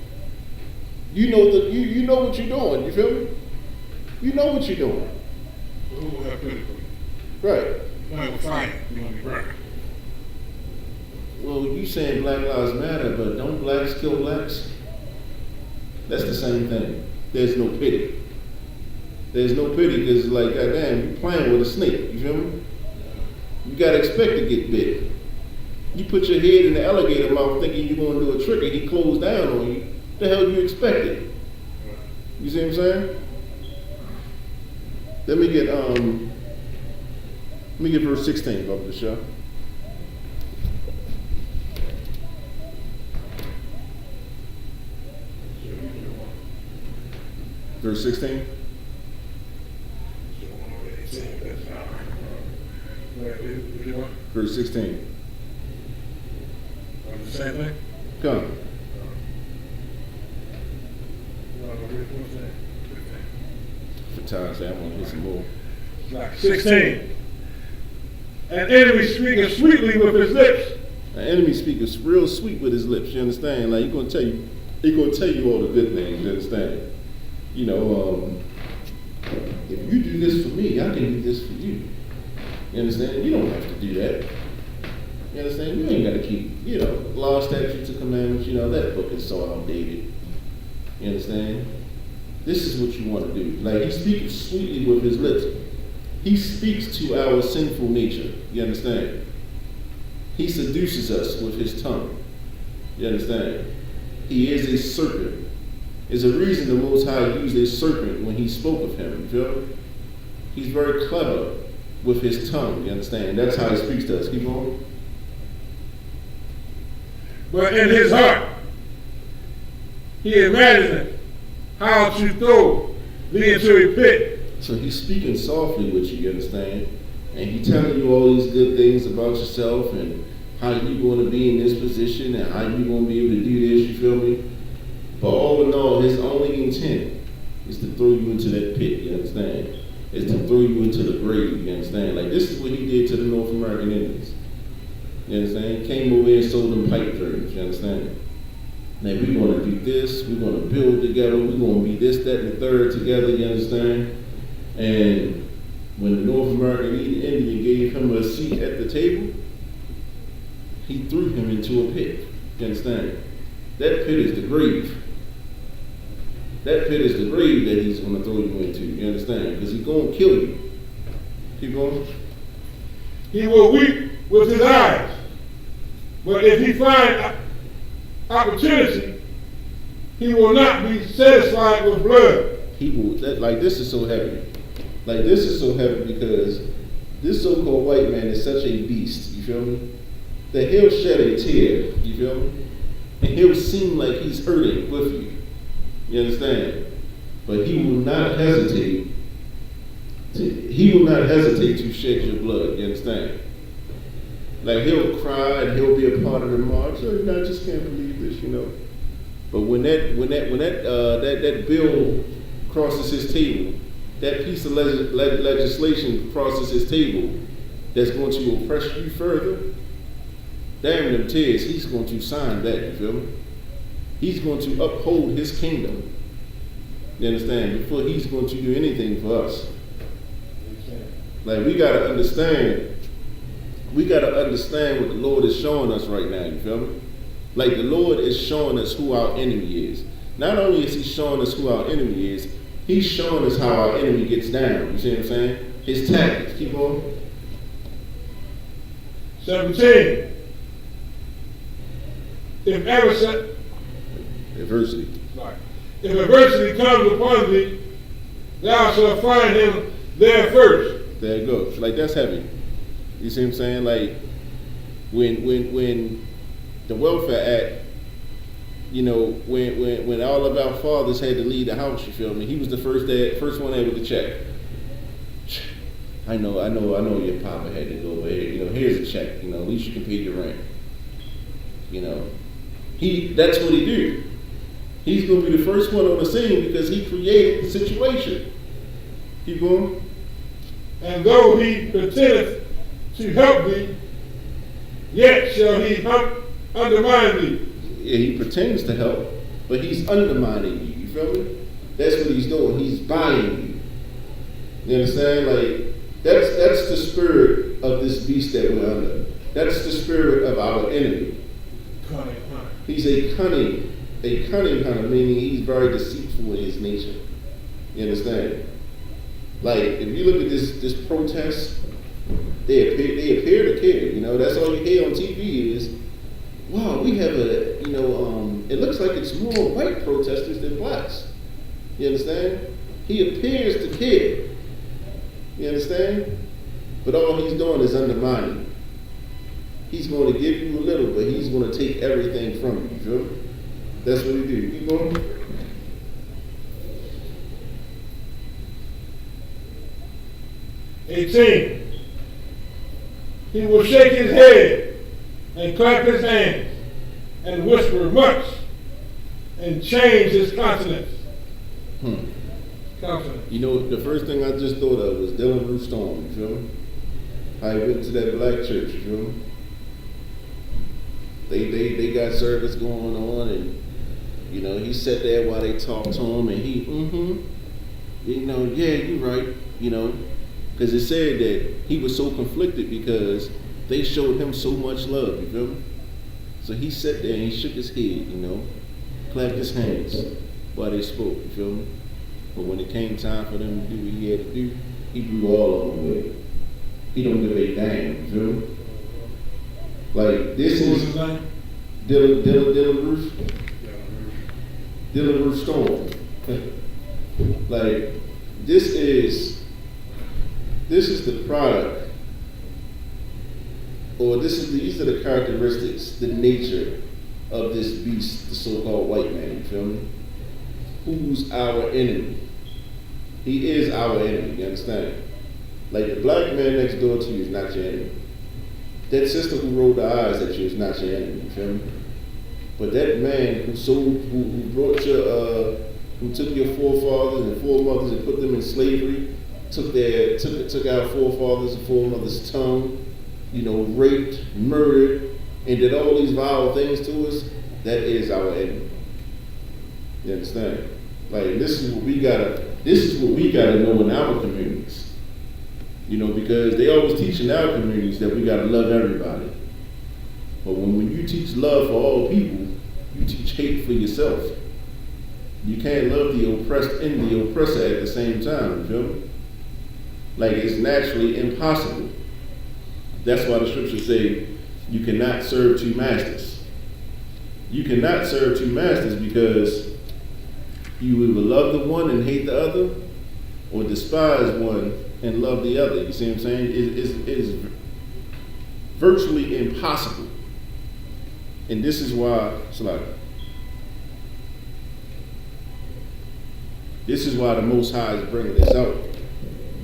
you know you know what you're doing. You feel me? You know what you're doing. Who will have pity for you? Right. You might find it. You're gonna be burned. Well, you saying Black Lives Matter, but don't blacks kill blacks? That's the same thing. There's no pity. There's no pity because, like, goddamn, you playing with a snake. You feel me? You gotta expect to get bit. You put your head in the alligator mouth thinking you're gonna do a trick and he closed down on you. The hell you expected? You see what I'm saying? Let me get verse 16 of the show. Verse 16. Verse 16. The same thing? Come. For time's sake, I want to hear some more. 16. An enemy speaking sweetly with his lips. An enemy speaks real sweet with his lips. You understand? Like, he's gonna tell you all the good things. You understand? You know, if you do this for me, I can do this for you. You understand? You don't have to do that. You understand? You ain't got to keep, law, statutes, and commandments. That book is so outdated. You understand? This is what you want to do. Like, he speaks sweetly with his lips. He speaks to our sinful nature. You understand? He seduces us with his tongue. You understand? He is a serpent. There's a reason the Most High used a serpent when he spoke of him. You feel me? He's very clever with his tongue. You understand? That's how he speaks to us. Keep going. But in his heart, he imagined how to throw thee into a pit. So he's speaking softly with you understand? And he's telling you all these good things about yourself and how you're going to be in this position and how you're going to be able to do this, you feel me? But all in all, his only intent is to throw you into that pit, you understand? Is to throw you into the grave, you understand? Like, this is what he did to the North American Indians. You understand? Came over and sold them pipe dreams, you understand? Now, we're going to do this, we're going to build together, we're going to be this, that, and the third together, you understand? And when the North American Indian gave him a seat at the table, he threw him into a pit, you understand? That pit is the grave. That pit is the grave that he's going to throw you into, you understand? Because he's going to kill you. Keep going. He will weep with his eyes. But if he find opportunity, he will not be satisfied with blood. This is so heavy. Like, this is so heavy because this so-called white man is such a beast, you feel me? That he'll shed a tear, you feel me? And he'll seem like he's hurting with you. You understand? But he will not hesitate. He will not hesitate to shed your blood. You understand? Like, he'll cry and he'll be a part of the march. Oh, I just can't believe this, But when that bill crosses his table, that piece of legislation crosses his table, that's going to oppress you further, damn them tears, he's going to sign that. You feel me? He's going to uphold his kingdom. You understand? Before he's going to do anything for us. Like, we gotta understand what the Lord is showing us right now, you feel me? Like, the Lord is showing us who our enemy is. Not only is he showing us who our enemy is, he's showing us how our enemy gets down. You see what I'm saying? His tactics. Keep on. 17. If Adversity. If adversity comes upon thee, thou shalt find him there first. There it goes. Like, that's heavy. You see what I'm saying? Like, when the Welfare Act, when all of our fathers had to leave the house, you feel me? He was the first one there with the check. I know your papa had to go, but here's a check. At least you can pay your rent. That's what he do. He's gonna be the first one on the scene because he created the situation. Keep going. And though he pretendeth to help thee, yet shall he undermine thee. Yeah, he pretends to help, but he's undermining you. You feel me? That's what he's doing. He's buying you. You understand? Like that's the spirit of this beast that we're under. That's the spirit of our enemy. Cunning hunter. He's a cunning hunter, meaning he's very deceitful in his nature. You understand? Like if you look at this protest, they appear to care. That's all you hear on TV is, wow, we have it looks like it's more white protesters than blacks. You understand? He appears to care. You understand? But all he's doing is undermining. He's going to give you a little, but he's going to take everything from you. You feel me? That's what he do. Keep going. "18. He will shake his head and clap his hands and whisper much and change his countenance. The first thing I just thought of was Dylan Roof Storm. You feel me? How he went to that black church. You feel me? They got service going on, and he sat there while they talked to him, and he yeah, you're right. Because it said that he was so conflicted because they showed him so much love. You feel me? So he sat there and he shook his head. Clapped his hands while they spoke. You feel me? But when it came time for them to do what he had to do, he blew all of them away. He don't give a damn. You feel me? Like this is Dylan Roof. Dylan Roof Storm. Like this is the product, or these are the characteristics, the nature of this beast, the so-called white man. You feel me? Who's our enemy? He is our enemy. You understand? Like the black man next door to you is not your enemy. That sister who rolled her eyes at you is not your enemy. You feel me? But that man who took your forefathers and foremothers and put them in slavery, took our forefathers and foremothers' tongue, raped, murdered, and did all these vile things to us, that is our enemy. You understand? Like this is what we gotta know in our communities. Because they always teach in our communities that we gotta love everybody. But when you teach love for all people, you teach hate for yourself. You can't love the oppressed and the oppressor at the same time, you feel me? Like it's naturally impossible. That's why the scriptures say you cannot serve two masters. You cannot serve two masters because you either love the one and hate the other, or despise one and love the other. You see what I'm saying? It's virtually impossible. And this is why, this is why the Most High is bringing this out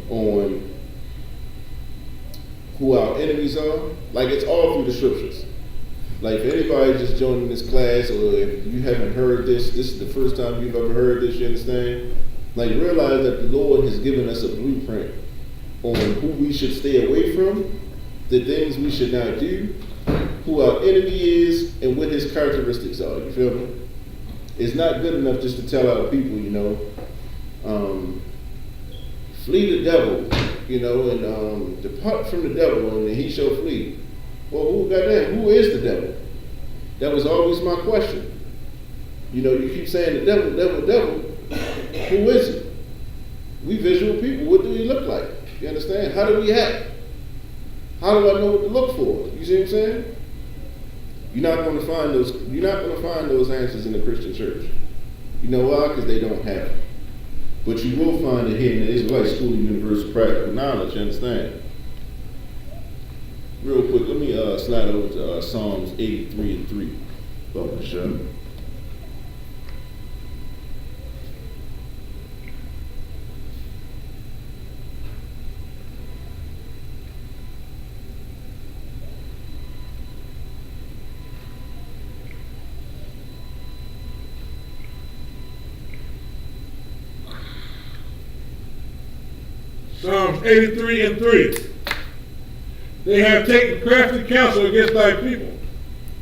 on who our enemies are. Like it's all through the scriptures. Like if anybody just joining this class, or if you haven't heard this is the first time you've ever heard this, you understand? Like realize that the Lord has given us a blueprint on who we should stay away from, the things we should not do, who our enemy is, and what his characteristics are. You feel me? It's not good enough just to tell our people, flee the devil, and depart from the devil, and he shall flee. Well, who is the devil? That was always my question. You keep saying the devil, devil, devil. Who is it? We visual people. What do he look like? You understand? How do we act? How do I know what to look for? You see what I'm saying? You're not going to find those answers in the Christian church. You know why? Because they don't have it. But you will find it here in the Israelite School of Universal Practical Knowledge. You understand? Real quick, let me slide over to Psalms 83:3. About the show. Psalms 83 and 3. They have taken crafty counsel against thy people.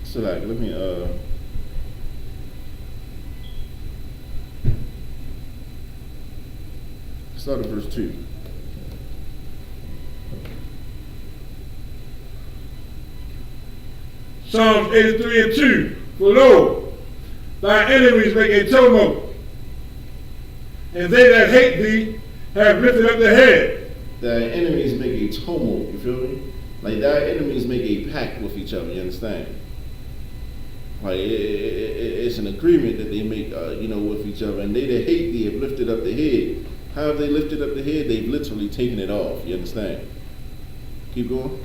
So like, let me start at verse 2. Psalms 83 and 2. For lo, thy enemies make a tumult, and they that hate thee have lifted up their head. Thy enemies make a tumult, you feel me? Like thy enemies make a pact with each other, you understand? Like it's an agreement that they make, with each other, and they that hate thee have lifted up their head. How have they lifted up their head? They've literally taken it off, you understand? Keep going.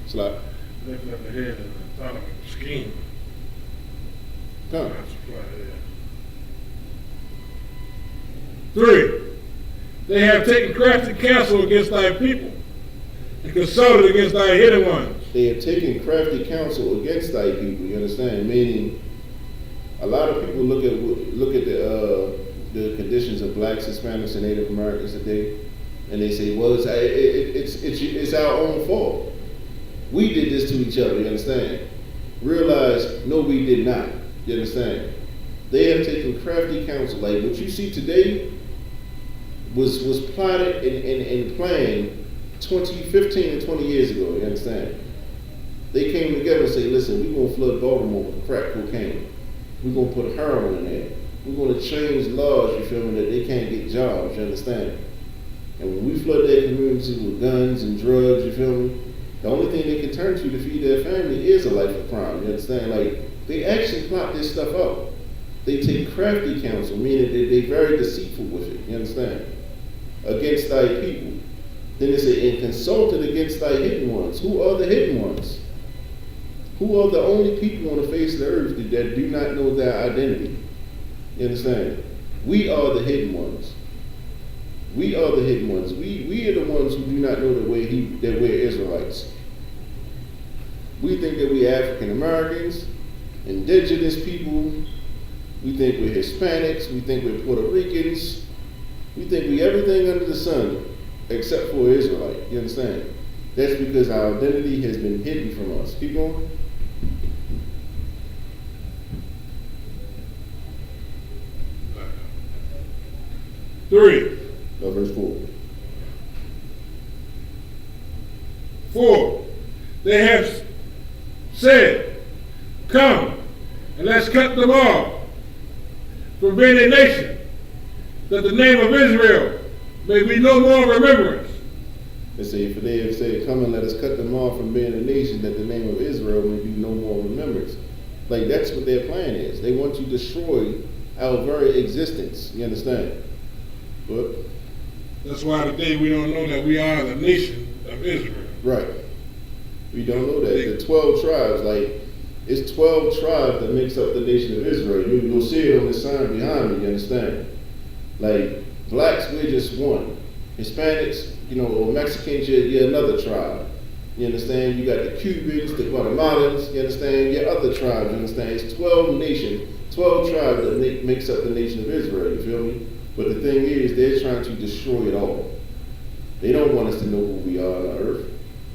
Slap. Lifting up their head and thought of a scheme. Come. 3. They have taken crafty counsel against thy people, and consulted against thy hidden ones. They have taken crafty counsel against thy people. You understand? Meaning, a lot of people look at the conditions of blacks, Hispanics, and Native Americans today, and they say, "Well, it's our own fault. We did this to each other." You understand? Realize, no, we did not. You understand? They have taken crafty counsel. Like what you see today was plotted and planned 15 and 20 years ago, you understand? They came together and say, listen, we're going to flood Baltimore with crack cocaine. We're going to put heroin in there. We're going to change laws, you feel me, that they can't get jobs, you understand? And when we flood their communities with guns and drugs, you feel me, the only thing they can turn to feed their family is a life of crime, you understand? Like, they actually plot this stuff out. They take crafty counsel, meaning that they're very deceitful with it, you understand? Against thy people. Then they say, and consulted against thy hidden ones. Who are the hidden ones? Who are the only people on the face of the earth that do not know their identity? You understand? We are the hidden ones. We are the hidden ones. We are the ones who do not know that we're Israelites. We think that we're African Americans, indigenous people. We think we're Hispanics. We think we're Puerto Ricans. We think we everything under the sun except for Israelite. You understand? That's because our identity has been hidden from us. Keep going. Verse 4. 4. They have said, come, and let's cut them off from being a nation, that the name of Israel may be no more remembrance. They say, for they have said, come and let us cut them off from being a nation, that the name of Israel may be no more remembrance. Like, that's what their plan is. They want to destroy our very existence. You understand? But that's why today we don't know that we are the nation of Israel. Right. We don't know that. The 12 tribes, like, it's 12 tribes that makes up the nation of Israel. You'll see it on the sign behind me, you understand? Like, blacks, we're just one. Hispanics, or Mexicans, you're another tribe. You understand? You got the Cubans, the Guatemalans, you understand? Your other tribes, you understand? It's 12 nations, 12 tribes that makes up the nation of Israel, you feel me? But the thing is, they're trying to destroy it all. They don't want us to know who we are on earth.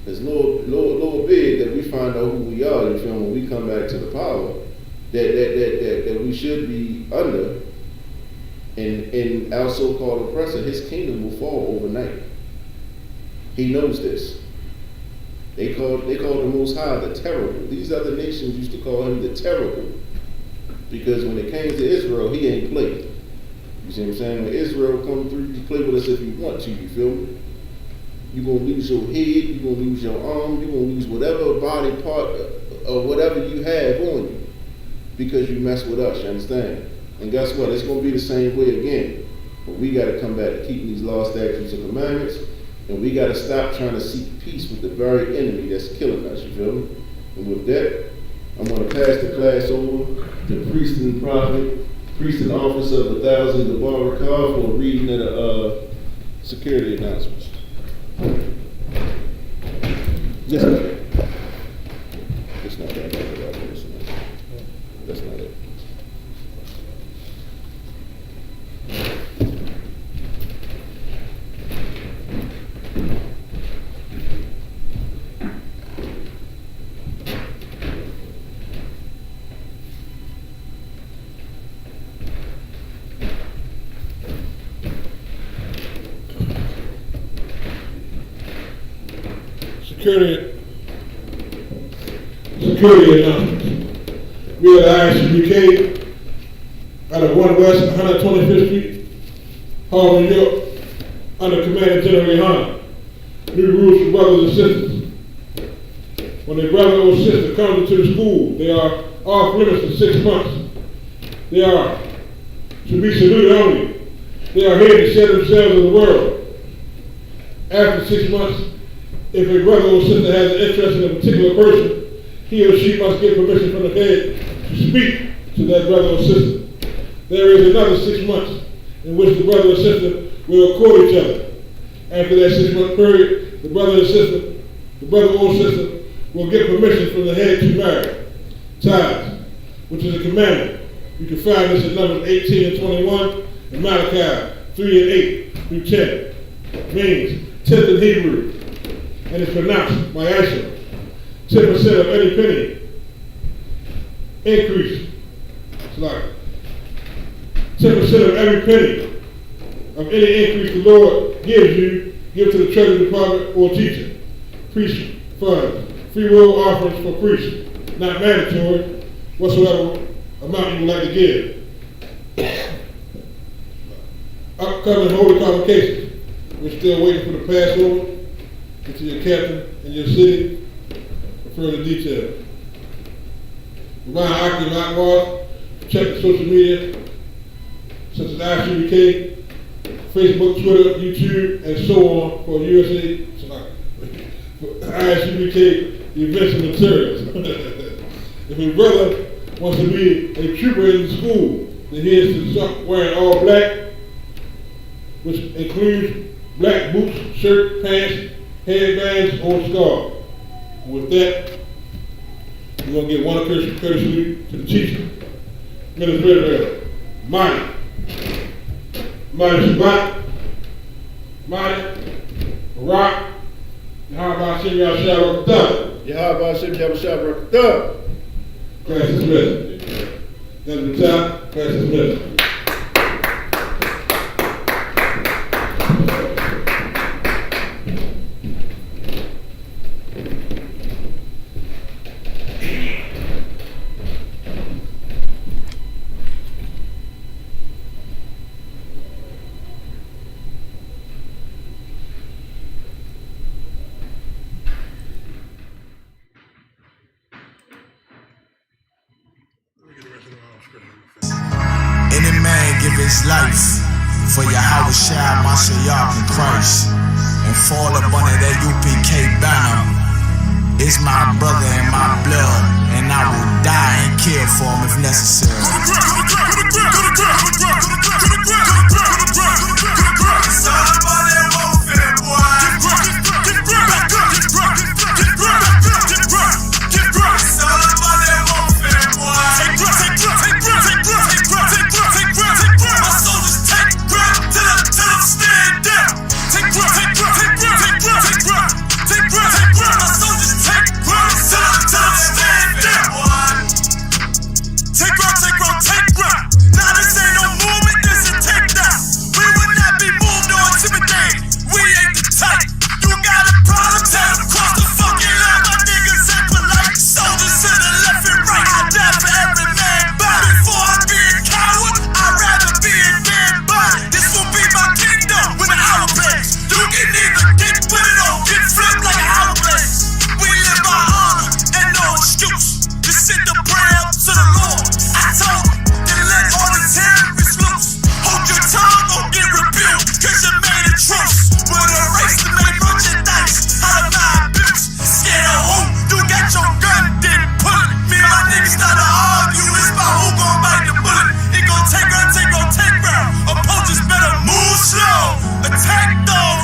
It's little big that we find out who we are, you feel me, when we come back to the power that we should be under. And our so-called oppressor, his kingdom will fall overnight. He knows this. They call the Most High the Terrible. These other nations used to call him the Terrible, because when it came to Israel, he ain't played. You see what I'm saying? When Israel come through, you play with us if you want to, you feel me? You're going to lose your head, you're going to lose your arm, you're going to lose whatever body part or whatever you have on you, because you mess with us, you understand? And guess what? It's going to be the same way again. But we got to come back to keeping these laws, statutes, and commandments, and we got to stop trying to seek peace with the very enemy that's killing us, you feel me? And with that, I'm going to pass the class over to priest and prophet, priest and officer of 1,000, the Barakah, for reading of the security announcements. Yes, sir. It's not that bad. security announcements. We at Isupk out of 1 West 125th Street, Harlem, New York, under Commander General Yohana. New rules for brothers and sisters. When a brother or sister comes into the school, they are off limits for 6 months. They are to be saluted only. They are here to share themselves in the world. After 6 months, if a brother or sister has an interest in a particular person, he or she must get permission from the head to speak to that brother or sister. There is another 6 months in which the brother or sister will court each other. After that 6-month period, the brother or sister will get permission from the head to marry. Tithes, which is a commandment. You can find this in Numbers 18 and 21 and Malachi 3 and 8 through 10. Means 10th in Hebrew, and it's pronounced by Isupk. 10% of any penny increase. It's like 10% of every penny of any increase the Lord gives you, give to the treasury department or teacher. Priest funds, free will offerings for priests, not mandatory, whatsoever amount you would like to give. Upcoming holy convocations. We're still waiting for the Passover. Get to your captain in your city for further details. Remind Aki Lockmore, check the social media, such as Isupk, Facebook, Twitter, YouTube, and so on for USA, Isupk events and materials. If a brother wants to be a trooper in the school, then he is to start wearing all black, which includes black boots, shirt, pants, headbands, or scarf. With that, we're going to get one courtesy to the teacher. Minister Monty Shabbat, Monty, Rock, Yahweh Shem Yahshua Rakatah. Yahweh Shem Yahshua Rakatah. Class is dismissed. That's the time. Class is dismissed. Any man give his life for Yahweh Shai, Mashiach, and Christ, and fall up under that UPK banner. Is my brother and my blood, and I will die and kill for him if necessary. Attack those